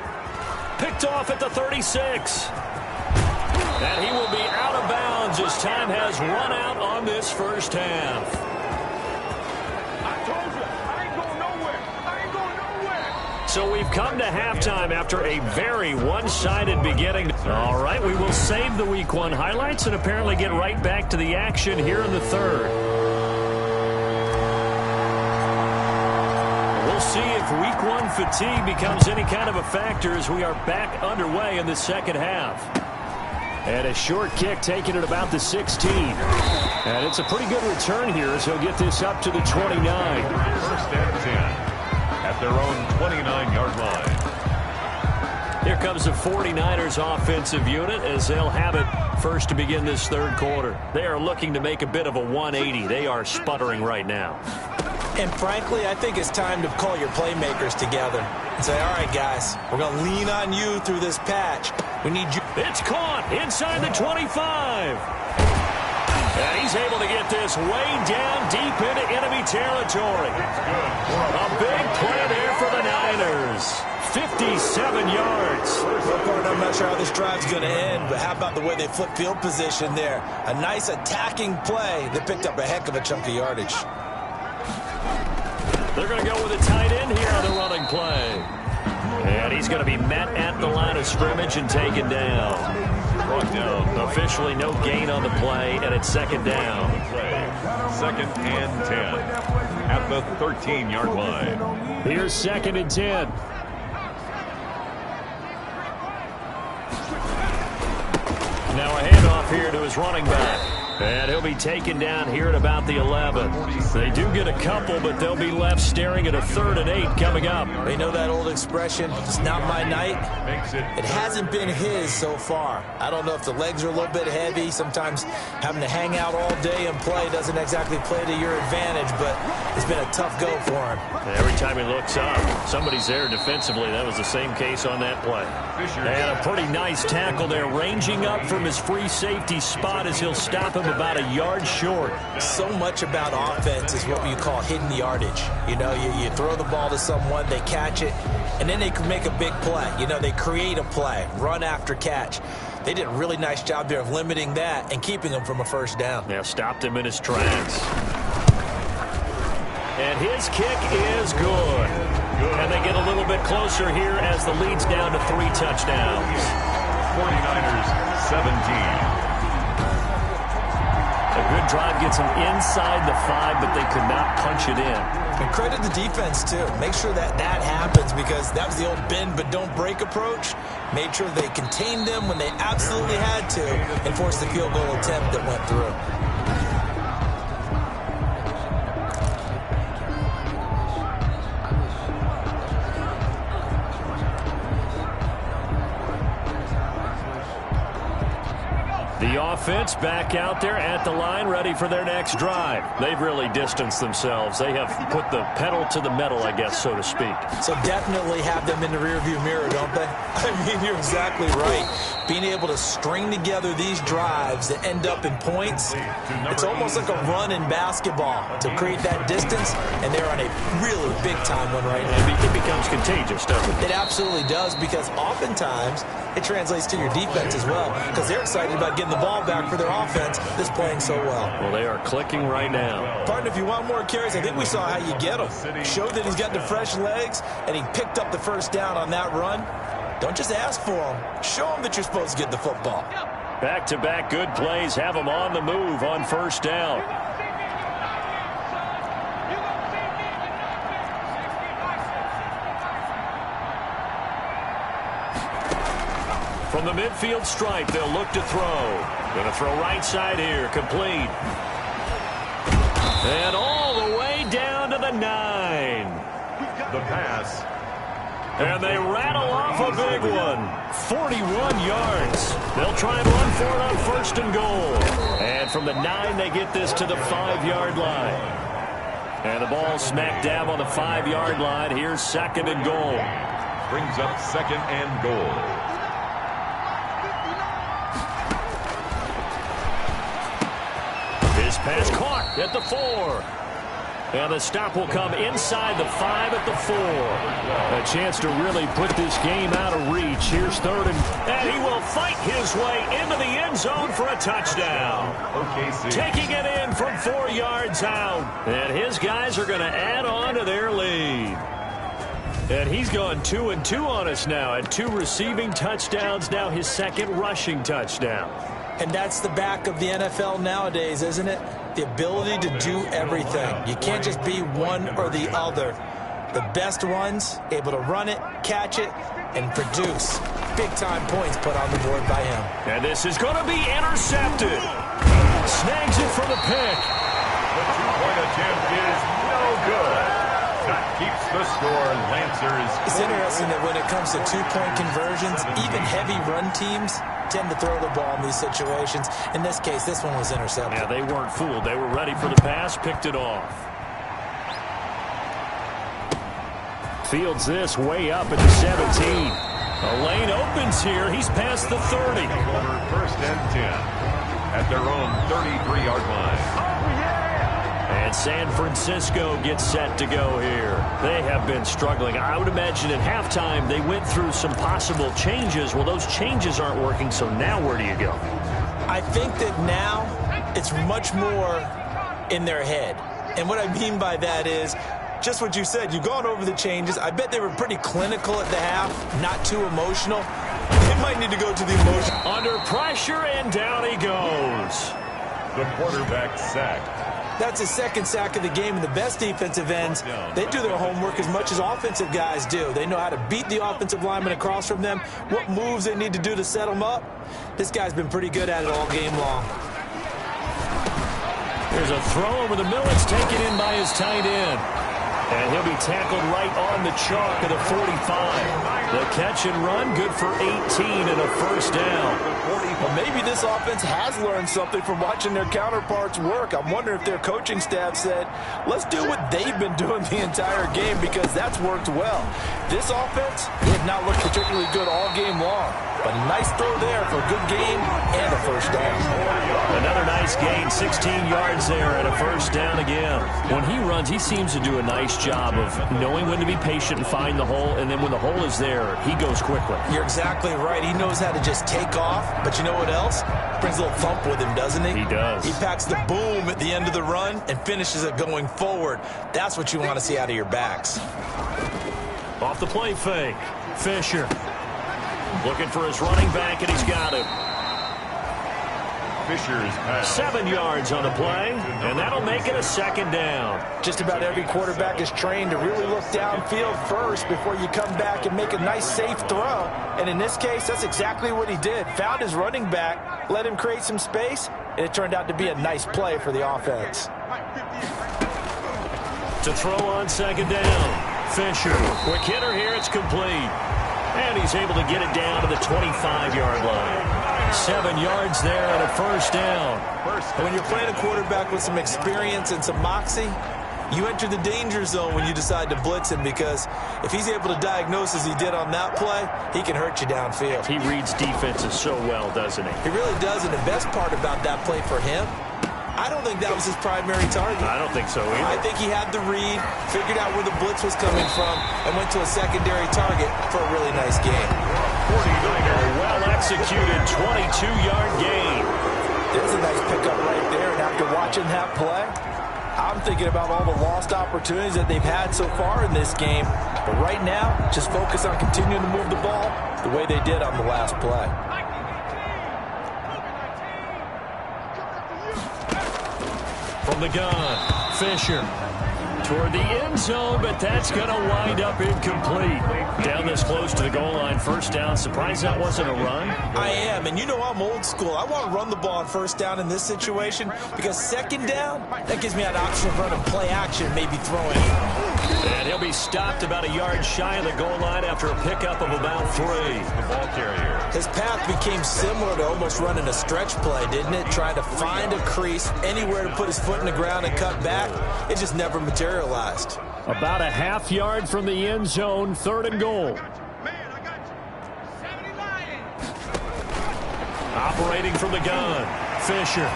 Picked off at the 36. And he will be out of bounds as time has run out on this first half. I told you, I ain't going nowhere. I ain't going nowhere. So we've come to halftime after a very one-sided beginning. All right, we will save the Week 1 highlights and apparently get right back to the action here in the third. We'll see if Week 1 fatigue becomes any kind of a factor as we are back underway in the second half. And a short kick taken at about the 16. And it's a pretty good return here as he'll get this up to the 29. First and 10 at their own 29-yard line. Here comes the 49ers offensive unit as they'll have it first to begin this third quarter. They are looking to make a bit of a 180. They are sputtering right now. And frankly, I think it's time to call your playmakers together and say, all right, guys, we're going to lean on you through this patch. We need you. It's caught inside the 25. And he's able to get this way down deep into enemy territory. A big play there for the Niners. 57 yards. I'm not sure how this drive's going to end, but how about the way they flip field position there? A nice attacking play that picked up a heck of a chunk of yardage. They're going to go with a tight end here on the running play. And he's going to be met at the line of scrimmage and taken down. Brought down. Officially no gain on the play, and it's second down. Second and 10 at the 13-yard line. Here's second and 10. Now a handoff here to his running back. And he'll be taken down here at about the 11. They do get a couple, but they'll be left staring at a 3rd and 8 coming up. They know that old expression, it's not my night. It hasn't been his so far. I don't know if the legs are a little bit heavy. Sometimes having to hang out all day and play doesn't exactly play to your advantage, but it's been a tough go for him. Every time he looks up, somebody's there defensively. That was the same case on that play. And a pretty nice tackle there, ranging up from his free safety spot as he'll stop him about a yard short. So much about offense is what you call hidden yardage. You know, you throw the ball to someone, they catch it, and then they can make a big play. You know, they create a play, run after catch. They did a really nice job there of limiting that and keeping him from a first down. Yeah, stopped him in his tracks. And his kick is good. And they get a little bit closer here as the lead's down to 3 touchdowns. 49ers 17. A good drive gets them inside the 5, but they could not punch it in. And credit the defense, too. Make sure that happens, because that was the old bend but don't break approach. Made sure they contained them when they absolutely had to and forced the field goal attempt that went through. The offense back out there at the line, ready for their next drive. They've really distanced themselves. They have put the pedal to the metal, I guess, so to speak. So definitely have them in the rearview mirror, don't they? I mean, you're exactly right. Being able to string together these drives that end up in points, it's almost like a run in basketball to create that distance, and they're on a really big-time one right now. It becomes contagious, doesn't it? It absolutely does, because oftentimes it translates to your defense as well, because they're excited about getting the ball back for their offense that's playing so well. Well, they are clicking right now. Partner, if you want more carries, I think we saw how you get them. Showed that he's got the fresh legs, and he picked up the first down on that run. Don't just ask for them. Show them that you're supposed to get the football. Back-to-back good plays have them on the move on first down. From the midfield stripe, they'll look to throw. Going to throw right side here, complete. And all the way down to the 9. The pass. And they rattle off a big one. 41 yards. They'll try and run for it on 1st and goal. And from the 9, they get this to the 5-yard line. And the ball smack dab on the 5-yard line. Here's 2nd and goal. Brings up 2nd and goal. His pass caught at the 4. And the stop will come inside the 5 at the 4. A chance to really put this game out of reach. Here's 3rd and he will fight his way into the end zone for a touchdown. OKC. Taking it in from 4 yards out. And his guys are going to add on to their lead. And he's gone 2-2 on us now at 2 receiving touchdowns, now his 2nd rushing touchdown. And that's the back of the NFL nowadays, isn't it? The ability to do everything. You can't just be one or the other. The best ones, able to run it, catch it, and produce big-time points put on the board by him. And this is going to be intercepted. Snags it for the pick. The 2-point attempt is no good. That keeps the score. Lancers. It's interesting that when it comes to 2-point conversions, even heavy run teams tend to throw the ball in these situations. In this case, this one was intercepted. Yeah, they weren't fooled. They were ready for the pass, picked it off. Fields this way up at the 17. A lane opens here. He's past the 30. Over 1st and 10 at their own 33-yard line. And San Francisco gets set to go here. They have been struggling. I would imagine at halftime they went through some possible changes. Well, those changes aren't working, so now where do you go? I think that now it's much more in their head. And what I mean by that is just what you said. You've gone over the changes. I bet they were pretty clinical at the half, not too emotional. They might need to go to the emotion. Under pressure, and down he goes. The quarterback sacked. That's his 2nd sack of the game, and the best defensive ends, they do their homework as much as offensive guys do. They know how to beat the offensive lineman across from them, what moves they need to do to set them up. This guy's been pretty good at it all game long. There's a throw over the middle. It's taken in by his tight end. And he'll be tackled right on the chalk of the 45. The catch and run, good for 18 and a 1st down. Well, maybe this offense has learned something from watching their counterparts work. I'm wondering if their coaching staff said, let's do what they've been doing the entire game, because that's worked well. This offense, they have not looked particularly good all game long. But a nice throw there for a good game and a 1st down. Another nice gain, 16 yards there and a 1st down again. When he runs, he seems to do a nice job of knowing when to be patient and find the hole, and then when the hole is there, he goes quickly. You're exactly right. He knows how to just take off, but you know what else? Brings a little thump with him, doesn't he? He does. He packs the boom at the end of the run and finishes it going forward. That's what you want to see out of your backs. Off the play fake, Fisher. Looking for his running back, and he's got him. Fisher's pass. 7 yards on the play, and that'll make it a 2nd down. Just about every quarterback is trained to really look downfield first before you come back and make a nice, safe throw. And in this case, that's exactly what he did. Found his running back, let him create some space, and it turned out to be a nice play for the offense. To throw on 2nd down, Fisher. Quick hitter here, it's complete. And he's able to get it down to the 25-yard line. 7 yards there and a 1st down. And when you're playing a quarterback with some experience and some moxie, you enter the danger zone when you decide to blitz him, because if he's able to diagnose as he did on that play, he can hurt you downfield. He reads defenses so well, doesn't he? He really does, and the best part about that play for him, I don't think that was his primary target. I don't think so either. I think he had the read, figured out where the blitz was coming from, and went to a secondary target for a really nice game. 49er, well-executed 22-yard gain. There's a nice pickup right there, and after watching that play, I'm thinking about all the lost opportunities that they've had so far in this game. But right now, just focus on continuing to move the ball the way they did on the last play. From the gun, Fisher. toward the end zone, but that's going to wind up incomplete. Down this close to the goal line, first down. Surprised that wasn't a run? I am, and you know I'm old school. I want to run the ball on first down in this situation because second down, that gives me an option of running play action, maybe throwing it. And he'll be stopped about a yard shy of the goal line after a pickup of about 3. The ball carrier. His path became similar to almost running a stretch play, didn't it? Trying to find a crease, anywhere to put his foot in the ground and cut back. It just never materialized. About a half yard from the end zone, 3rd and goal. Operating from the gun, Fisher.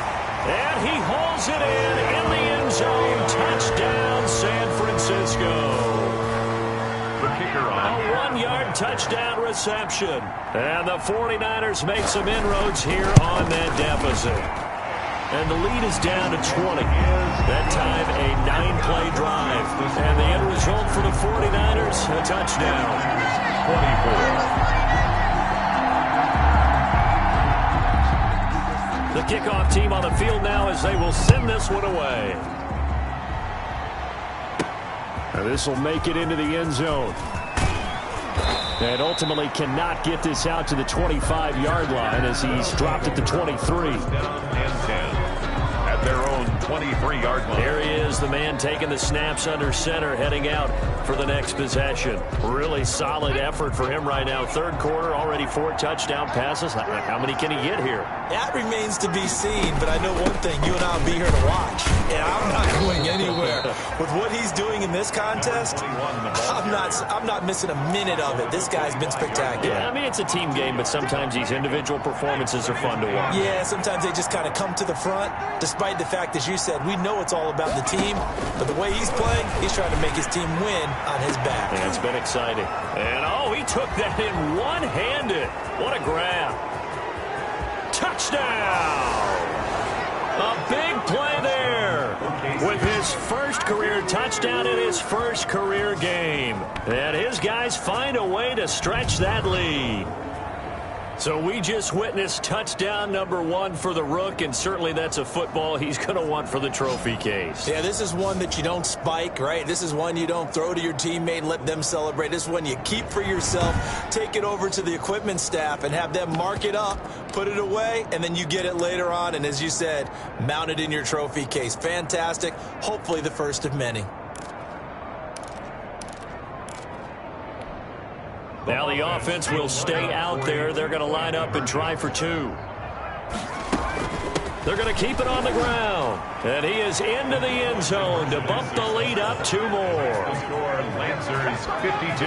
And he hauls it in the end zone. Touchdown, San Francisco. The kicker on. A 1-yard touchdown reception. And the 49ers make some inroads here on that deficit. And the lead is down to 20. That time, a 9-play drive. And the end result for the 49ers, a touchdown. 24. The kickoff team on the field now as they will send this one away. And this will make it into the end zone. And ultimately cannot get this out to the 25-yard line as he's dropped at the 23. Down and 10 at their own 23-yard line. Here he is, the man taking the snaps under center, heading out for the next possession. Really solid effort for him right now. 3rd quarter, already 4 touchdown passes. How many can he get here? That remains to be seen, but I know one thing. You and I will be here to watch. And I'm not going anywhere. With what he's doing in this contest, I'm not missing a minute of it. This guy's been spectacular. Yeah, I mean, it's a team game, but sometimes these individual performances are fun to watch. Yeah, sometimes they just kind of come to the front, despite the fact, as you said, we know it's all about the team. But the way he's playing, he's trying to make his team win on his back. And it's been exciting. And, oh, he took that in one-handed. What a grab. Touchdown! A big play there with his first career touchdown in his first career game. And his guys find a way to stretch that lead. So we just witnessed touchdown number 1 for the Rook, and certainly that's a football he's going to want for the trophy case. Yeah, this is one that you don't spike, right? This is one you don't throw to your teammate and let them celebrate. This is one you keep for yourself, take it over to the equipment staff and have them mark it up, put it away, and then you get it later on. And as you said, mount it in your trophy case. Fantastic. Hopefully the first of many. Now the offense will stay out there. They're going to line up and try for 2. They're going to keep it on the ground. And he is into the end zone to bump the lead up 2 more. Score Lancers 52.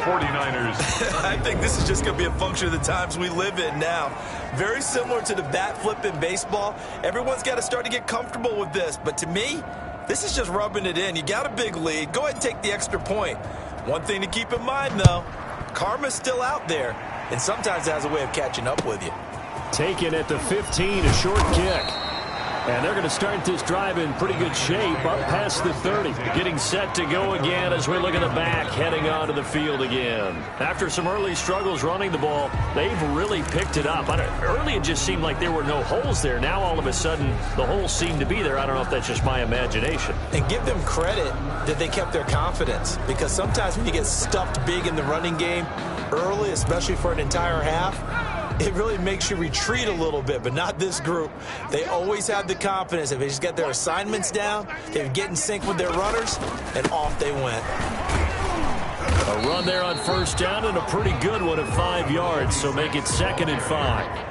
49ers. I think this is just going to be a function of the times we live in now. Very similar to the bat flip in baseball. Everyone's got to start to get comfortable with this. But to me, this is just rubbing it in. You got a big lead. Go ahead and take the extra point. One thing to keep in mind, though, karma's still out there, and sometimes it has a way of catching up with you. Taken at the 15, a short kick. And they're going to start this drive in pretty good shape, up past the 30. Getting set to go again as we look at the back, heading onto the field again. After some early struggles running the ball, they've really picked it up. Early it just seemed like there were no holes there. Now all of a sudden the holes seem to be there. I don't know if that's just my imagination. And give them credit that they kept their confidence, because sometimes when you get stuffed big in the running game early, especially for an entire half, it really makes you retreat a little bit, but not this group. They always had the confidence. If they just get their assignments down, they would get in sync with their runners, and off they went. A run there on first down, and a pretty good one at 5 yards, so make it 2nd and 5.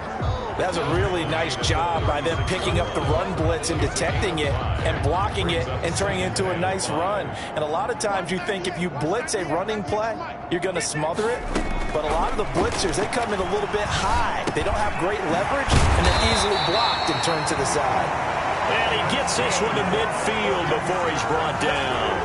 That was a really nice job by them picking up the run blitz and detecting it and blocking it and turning it into a nice run. And a lot of times you think if you blitz a running play, you're going to smother it. But a lot of the blitzers, they come in a little bit high. They don't have great leverage, and they're easily blocked and turned to the side. And he gets this one to midfield before he's brought down.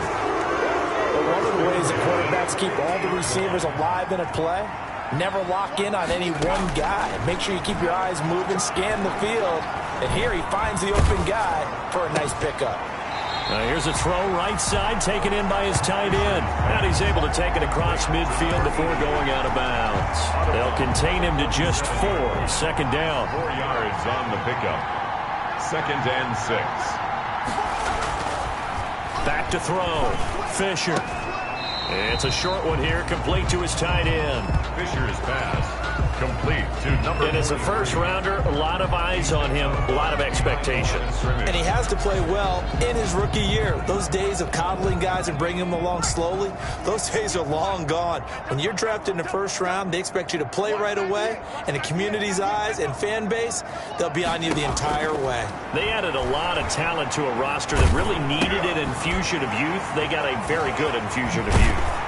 But one of the ways that quarterbacks keep all the receivers alive in a play, never lock in on any one guy. Make sure you keep your eyes moving, scan the field. And here he finds the open guy for a nice pickup. Now here's a throw right side, taken in by his tight end. And he's able to take it across midfield before going out of bounds. They'll contain him to just 4. 2nd down. 4 yards on the pickup. 2nd and 6. Back to throw. Fisher. It's a short one here, complete to his tight end. Fisher's pass complete to number. And as a first-rounder, a lot of eyes on him, a lot of expectations. And he has to play well in his rookie year. Those days of coddling guys and bringing them along slowly, those days are long gone. When you're drafted in the first round, they expect you to play right away. And the community's eyes and fan base, they'll be on you the entire way. They added a lot of talent to a roster that really needed an infusion of youth. They got a very good infusion of youth.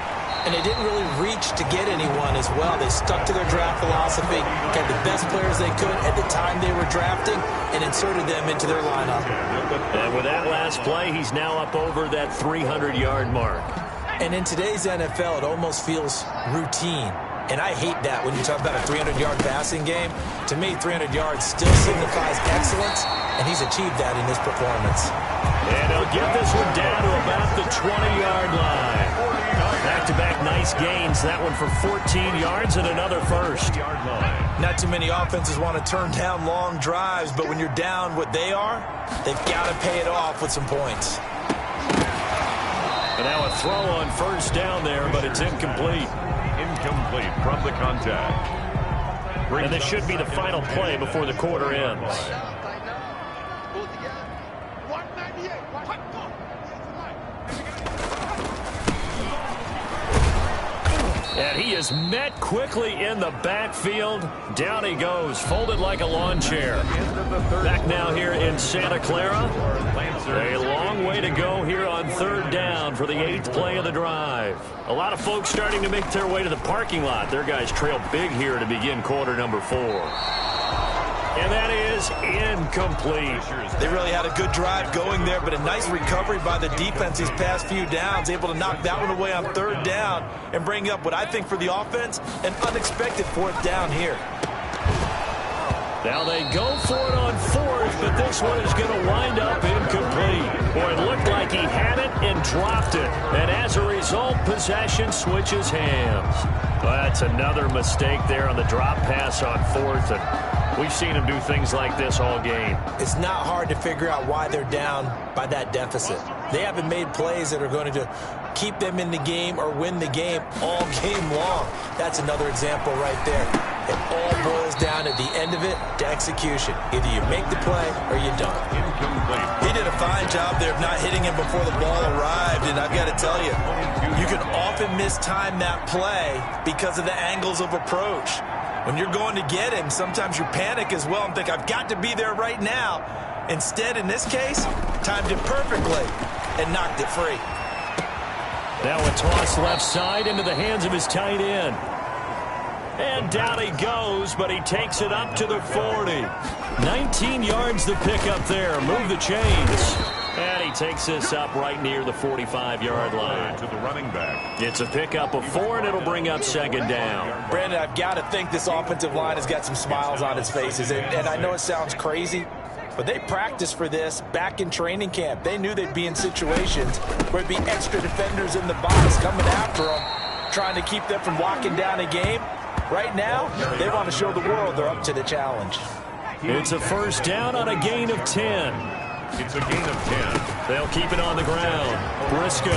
And they didn't really reach to get anyone as well. They stuck to their draft philosophy, got the best players they could at the time they were drafting, and inserted them into their lineup. And with that last play, he's now up over that 300-yard mark. And in today's NFL, it almost feels routine. And I hate that when you talk about a 300-yard passing game. To me, 300 yards still signifies excellence, and he's achieved that in his performance. And he'll get this one down to about the 20-yard line. Back-to-back nice gains. That one for 14 yards and another first. Not too many offenses want to turn down long drives, but when you're down what they are, they've got to pay it off with some points. And now a throw on first down there, but it's incomplete. Incomplete from the contact. And this should be the final play before the quarter ends. And he is met quickly in the backfield. Down he goes, folded like a lawn chair. Back now here in Santa Clara. A long way to go here on third down for the 8th play of the drive. A lot of folks starting to make their way to the parking lot. Their guys trail big here to begin quarter number 4. And that is incomplete. They really had a good drive going there, but a nice recovery by the defense these past few downs, able to knock that one away on third down and bring up what I think for the offense, an unexpected 4th down here. Now they go for it on 4th, but this one is going to wind up incomplete. Boy, it looked like he had it and dropped it. And as a result, possession switches hands. Well, that's another mistake there on the drop pass on 4th. And we've seen him do things like this all game. It's not hard to figure out why they're down by that deficit. They haven't made plays that are going to keep them in the game or win the game all game long. That's another example right there. It all boils down at the end of it to execution. Either you make the play or you don't. Incomplete. He did a fine job there of not hitting him before the ball arrived, and I've got to tell you, you can often mistime that play because of the angles of approach. When you're going to get him, sometimes you panic as well and think, I've got to be there right now. Instead, in this case, timed it perfectly and knocked it free. Now a toss left side into the hands of his tight end. And down he goes, but he takes it up to the 40. 19 yards the pick up there. Move the chains. And he takes this up right near the 45-yard line. To the running back. It's a pickup of 4, and it'll bring up second down. Brandon, I've got to think this offensive line has got some smiles on its faces. And I know it sounds crazy, but they practiced for this back in training camp. They knew they'd be in situations where it'd be extra defenders in the box coming after them, trying to keep them from locking down a game. Right now, they want to show the world they're up to the challenge. It's a first down on a gain of 10. It's a gain of 10. They'll keep it on the ground. Briscoe.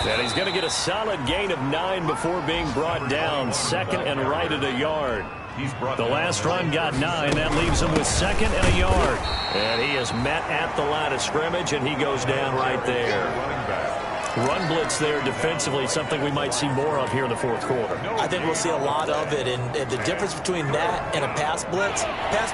And he's going to get a solid gain of 9 before being brought down. Second and right at a yard. The last run got 9. That leaves him with second and a yard. And he is met at the line of scrimmage, and he goes down right there. Running back. Run blitz there defensively, something we might see more of here in the fourth quarter. I think we'll see a lot of it, and the difference between that and a pass blitz,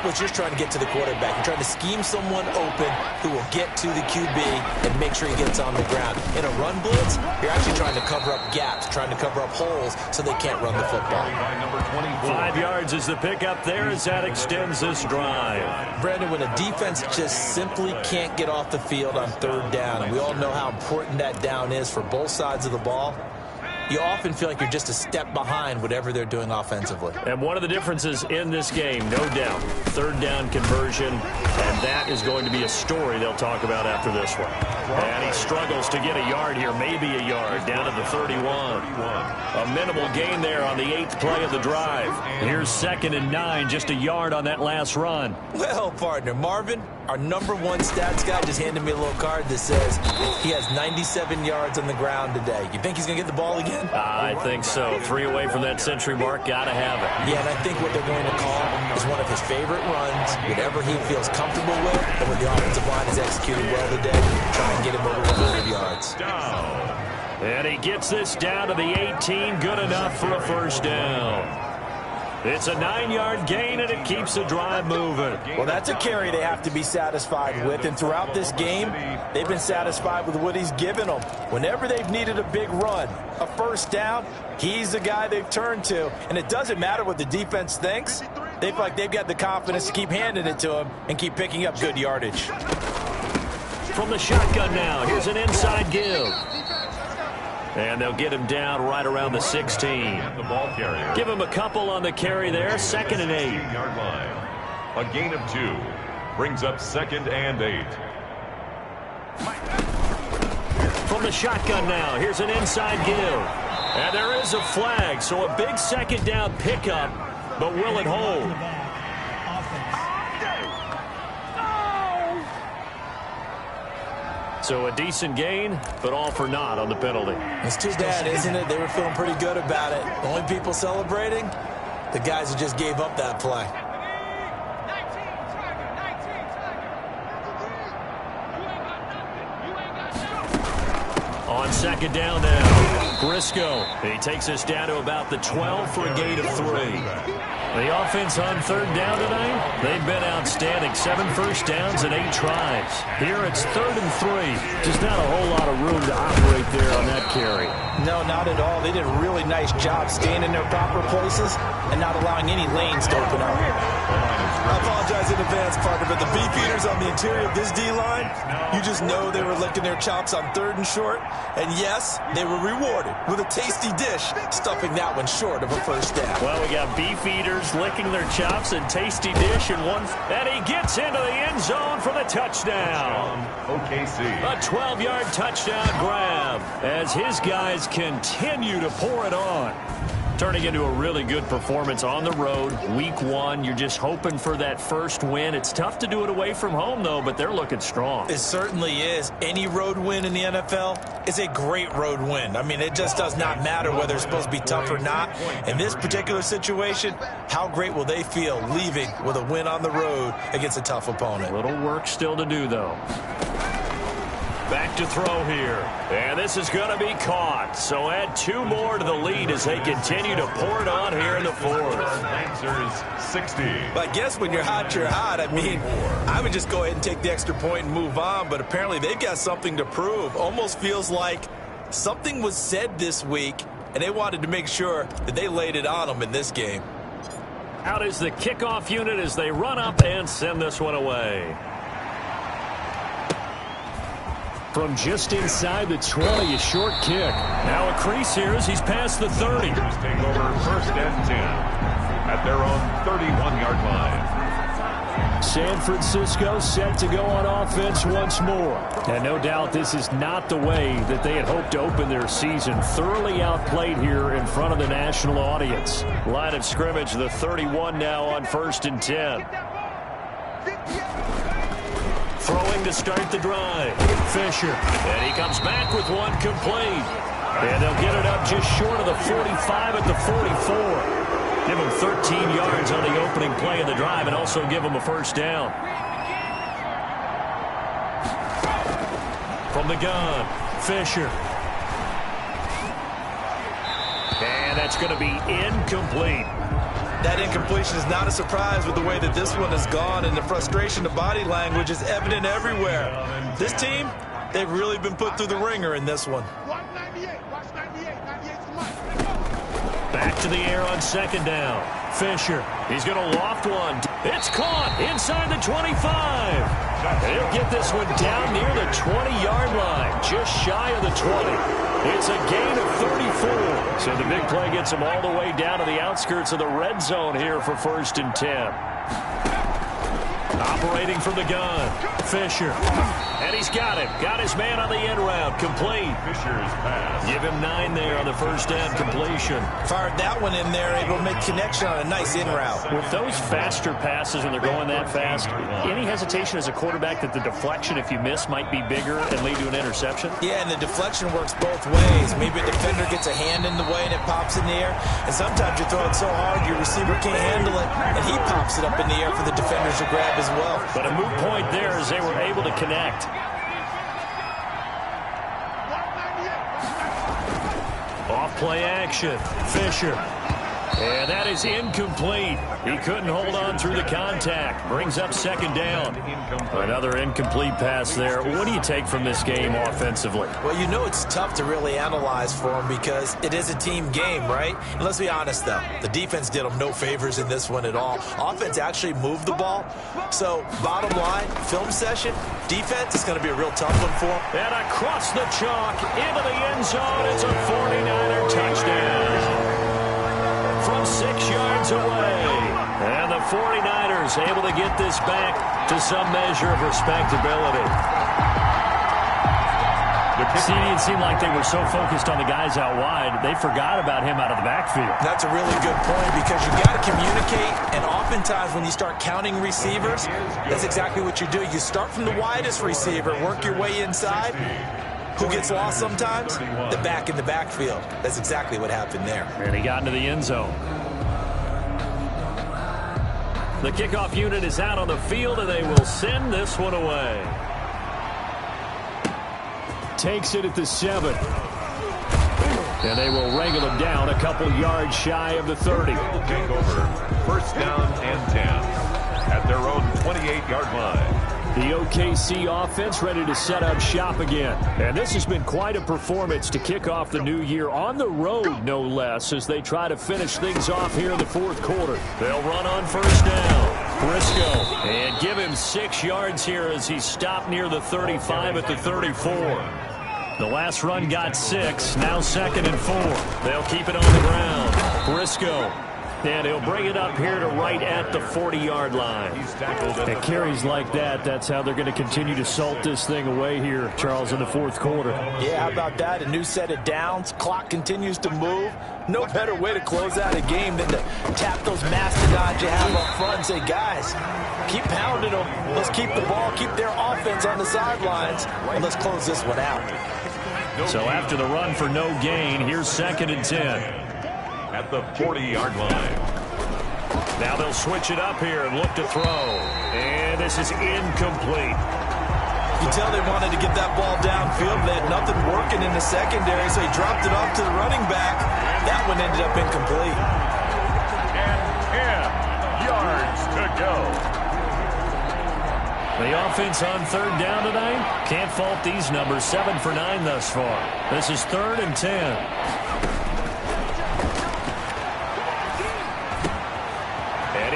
you're just trying to get to the quarterback. You're trying to scheme someone open who will get to the QB and make sure he gets on the ground. In a run blitz, you're actually trying to cover up gaps, trying to cover up holes so they can't run the football. By number 24. 5 yards is the pickup there as that extends this drive. Brandon, when a defense just simply can't get off the field on third down, and we all know how important that down is for both sides of the ball, you often feel like you're just a step behind whatever they're doing offensively. And one of the differences in this game, no doubt, third down conversion, and that is going to be a story they'll talk about after this one. And he struggles to get a yard here, maybe a yard, down to the 31. A minimal gain there on the 8th play of the drive. Here's 2nd and 9, just a yard on that last run. Well, partner, Marvin, our #1 stats guy just handed me a little card that says he has 97 yards on the ground today. You think he's going to get the ball again? I think so. 3 away from that century mark, got to have it. Yeah, and I think what they're going to call is one of his favorite runs, whatever he feels comfortable with, and when the offensive line is executing well today, try and get him over 100 yards. And he gets this down to the 18, good enough for a first down. It's a 9-yard gain, and it keeps the drive moving. Well, that's a carry they have to be satisfied with, and throughout this game, they've been satisfied with what he's given them. Whenever they've needed a big run, a first down, he's the guy they've turned to, and it doesn't matter what the defense thinks. They feel like they've got the confidence to keep handing it to him and keep picking up good yardage. From the shotgun now, here's an inside give. And they'll get him down right around the 16. The ball carrier. Give him a couple on the carry there. 2nd and 8. 16-yard line. A gain of 2 brings up 2nd and 8. From the shotgun now, here's an inside give. And there is a flag, so a big 2nd down pickup, but will it hold? So a decent gain, but all for naught on the penalty. It's too bad, isn't it? They were feeling pretty good about it. The only people celebrating, the guys who just gave up that play. On 2nd down now, Briscoe. He takes us down to about the 12 for a gain of 3. The offense on 3rd down tonight, they've been outstanding. 7 first downs and 8 tries. Here it's 3rd and 3. Just not a whole lot of room to operate there on that carry. No, not at all. They did a really nice job staying in their proper places and not allowing any lanes to open up. I apologize in advance, partner, but the beefeaters on the interior of this D-line, you just know they were licking their chops on 3rd and short. And yes, they were rewarded with a tasty dish, stuffing that one short of a first down. Well, we got beefeaters licking their chops and tasty dish in one. And he gets into the end zone for the touchdown. OKC. A 12-yard touchdown grab as his guys continue to pour it on. Turning into a really good performance on the road. Week 1, you're just hoping for that first win. It's tough to do it away from home, though, but they're looking strong. It certainly is. Any road win in the NFL is a great road win. I mean, it just does not matter whether it's supposed to be tough or not. In this particular situation, how great will they feel leaving with a win on the road against a tough opponent? Little work still to do, though. Back to throw here. And this is going to be caught. So add 2 more to the lead as they continue to pour it on here in the 4th. Lancers 60. But I guess when you're hot, you're hot. I mean, I would just go ahead and take the extra point and move on. But apparently they've got something to prove. Almost feels like something was said this week, and they wanted to make sure that they laid it on them in this game. Out is the kickoff unit as they run up and send this one away. From just inside the 20, a short kick. Now a crease here as he's past the 30. Take over 1st and 10 at their own 31-yard line. San Francisco set to go on offense once more. And no doubt this is not the way that they had hoped to open their season. Thoroughly outplayed here in front of the national audience. Line of scrimmage, the 31 now on 1st and 10. Throwing to start the drive. Fisher. And he comes back with one complete. And they'll get it up just short of the 45 at the 44. Give him 13 yards on the opening play of the drive and also give him a first down. From the gun, Fisher. And that's going to be incomplete. That incompletion is not a surprise with the way that this one has gone, and the frustration, the body language is evident everywhere. This team, they've really been put through the ringer in this one. Back to the air on 2nd down. Fisher. He's going to loft one. It's caught inside the 25. He'll get this one down near the 20-yard line, just shy of the 20. It's a gain of 34. So the big play gets him all the way down to the outskirts of the red zone here for 1st and 10. Operating from the gun, Fisher. And he's got him. Got his man on the end route. Complete. Fisher's pass. Give him 9 there on the first down completion. Fired that one in there, able to make connection on a nice in route. With those faster passes when they're going that fast, any hesitation as a quarterback that the deflection, if you miss, might be bigger and lead to an interception? Yeah, and the deflection works both ways. Maybe a defender gets a hand in the way and it pops in the air. And sometimes you throw it so hard your receiver can't handle it, and he pops it up in the air for the defenders to grab as well. But a moot point there as they were able to connect. Off play action. Fisher. And that is incomplete. He couldn't hold on through the contact. Brings up 2nd down. Another incomplete pass there. What do you take from this game offensively? Well, you know it's tough to really analyze for them because it is a team game, right? And let's be honest, though. The defense did them no favors in this one at all. Offense actually moved the ball. So, bottom line, film session, defense is going to be a real tough one for them. And across the chalk, into the end zone. It's a 49er touchdown. From 6 yards away. And the 49ers able to get this back to some measure of respectability. It seemed like they were so focused on the guys out wide, they forgot about him out of the backfield. That's a really good point because you got to communicate, and oftentimes when you start counting receivers, that's exactly what you do. You start from the widest receiver, work your way inside. Who gets lost sometimes? The back in the backfield. That's exactly what happened there. And he got into the end zone. The kickoff unit is out on the field, and they will send this one away. Takes it at the 7. And they will wrangle him down a couple yards shy of the 30. Take over 1st down and 10 at their own 28-yard line. The OKC offense ready to set up shop again. And this has been quite a performance to kick off the new year on the road, no less, as they try to finish things off here in the 4th quarter. They'll run on 1st down. Briscoe, and give him 6 yards here as he stopped near the 35 at the 34. The last run got 6, now 2nd and 4. They'll keep it on the ground. Briscoe. And he'll bring it up here to right at the 40-yard line. And carries like that, that's how they're going to continue to salt this thing away here, Charles, in the 4th quarter. Yeah, how about that? A new set of downs. Clock continues to move. No better way to close out a game than to tap those mastodons you have up front and say, guys, keep pounding them. Let's keep the ball, keep their offense on the sidelines, and let's close this one out. So after the run for no gain, here's 2nd and 10. At the 40-yard line. Now they'll switch it up here and look to throw. And this is incomplete. You can tell they wanted to get that ball downfield. They had nothing working in the secondary, so he dropped it off to the running back. That one ended up incomplete. And 10 yards to go. The offense on 3rd down tonight. Can't fault these numbers. 7 for 9 thus far. This is 3rd and 10.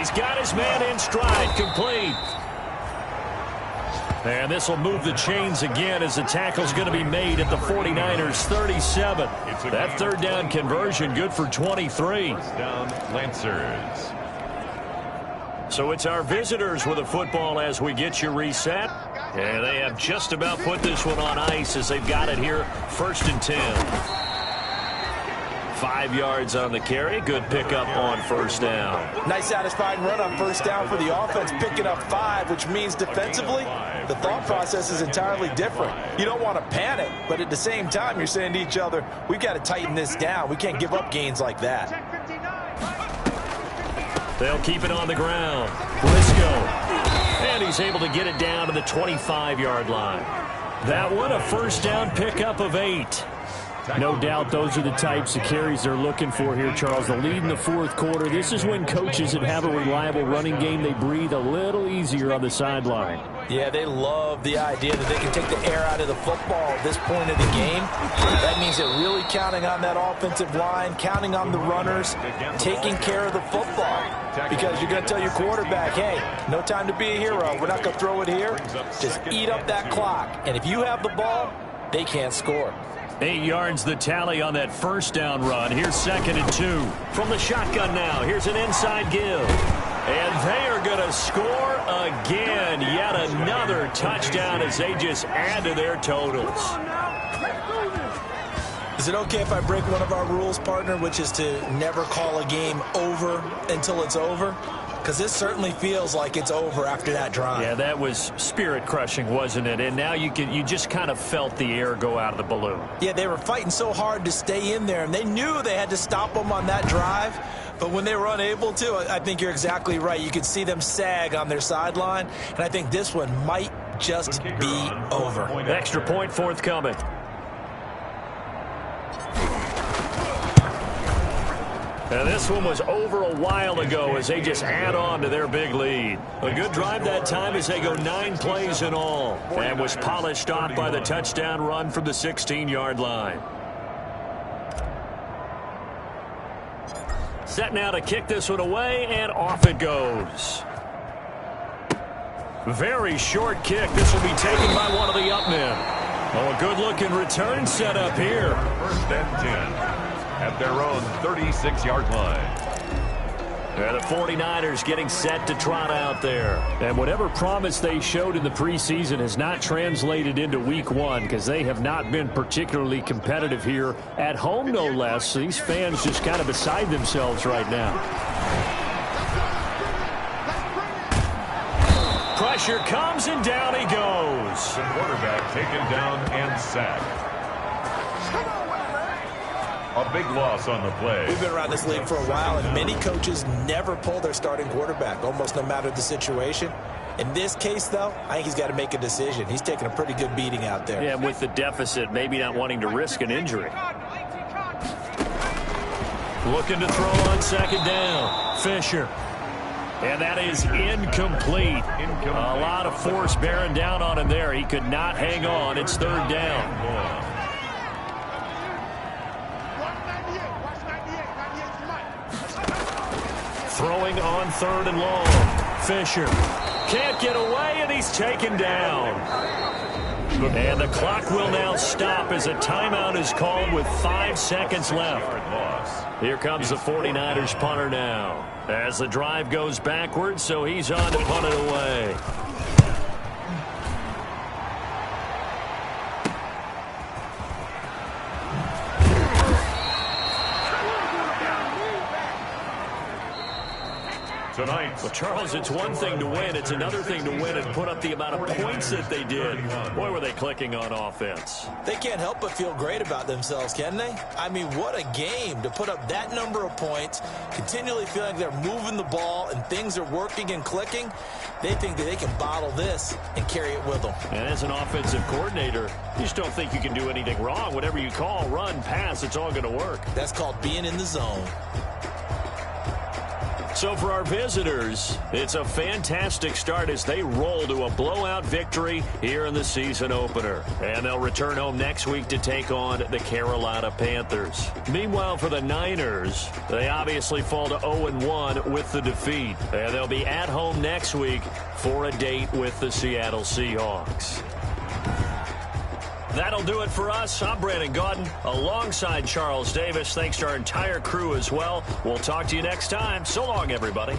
He's got his man in stride, complete. And this will move the chains again as the tackle's going to be made at the 49ers 37. That 3rd down conversion good for 23. Down Lancers. So it's our visitors with the football as we get you reset. And they have just about put this one on ice as they've got it here, 1st and 10. 5 yards on the carry. Good pickup on 1st down. Nice satisfying run on 1st down for the offense, picking up 5, which means defensively, the thought process is entirely different. You don't want to panic, but at the same time, you're saying to each other, we've got to tighten this down. We can't give up gains like that. They'll keep it on the ground. Briscoe. And he's able to get it down to the 25-yard line. That one, a 1st down pickup of 8. No doubt those are the types of carries they're looking for here, Charles. The lead in the fourth quarter. This is when coaches that have a reliable running game, they breathe a little easier on the sideline. Yeah, they love the idea that they can take the air out of the football at this point of the game. That means they're really counting on that offensive line, counting on the runners, taking care of the football. Because you're going to tell your quarterback, hey, no time to be a hero. We're not going to throw it here. Just eat up that clock. And if you have the ball, they can't score. 8 yards the tally on that first down run. Here's 2nd and 2. From the shotgun now, here's an inside give. And they are going to score again. Yet another touchdown as they just add to their totals. Is it okay if I break one of our rules, partner, which is to never call a game over until it's over? Because this certainly feels like it's over after that drive. Yeah, that was spirit-crushing, wasn't it? And now you just kind of felt the air go out of the balloon. Yeah, they were fighting so hard to stay in there, and they knew they had to stop them on that drive. But when they were unable to, I think you're exactly right. You could see them sag on their sideline, and I think this one might just be over. Extra point forthcoming. And this one was over a while ago as they just add on to their big lead. A good drive that time as they go 9 plays in all. And was polished off by the touchdown run from the 16-yard line. Set now to kick this one away, and off it goes. Very short kick. This will be taken by one of the up men. Oh, a good-looking return set up here. 1st and 10. At their own 36-yard line. And the 49ers getting set to trot out there. And whatever promise they showed in the preseason has not translated into week 1 because they have not been particularly competitive here at home, no less. So these fans just kind of beside themselves right now. Pressure comes and down he goes. The quarterback taken down and sacked. A big loss on the play. We've been around this league for a while, and many coaches never pull their starting quarterback, almost no matter the situation. In this case, though, I think he's got to make a decision. He's taking a pretty good beating out there. Yeah, with the deficit, maybe not wanting to risk an injury. Looking to throw on 2nd down. Fisher. And that is incomplete. A lot of force bearing down on him there. He could not hang on. It's 3rd down. Throwing on 3rd and long. Fisher can't get away, and he's taken down. And the clock will now stop as a timeout is called with 5 seconds left. Here comes the 49ers punter now. As the drive goes backwards, so he's on to punt it away. Tonight. Well, Charles, it's one thing to win. It's another thing to win and put up the amount of points that they did. Boy, were they clicking on offense. They can't help but feel great about themselves, can they? I mean, what a game to put up that number of points, continually feeling they're moving the ball and things are working and clicking. They think that they can bottle this and carry it with them. And as an offensive coordinator, you just don't think you can do anything wrong. Whatever you call, run, pass, it's all going to work. That's called being in the zone. So for our visitors, it's a fantastic start as they roll to a blowout victory here in the season opener. And they'll return home next week to take on the Carolina Panthers. Meanwhile, for the Niners, they obviously fall to 0-1 with the defeat. And they'll be at home next week for a date with the Seattle Seahawks. That'll do it for us. I'm Brandon Gaudin alongside Charles Davis. Thanks to our entire crew as well. We'll talk to you next time. So long, everybody.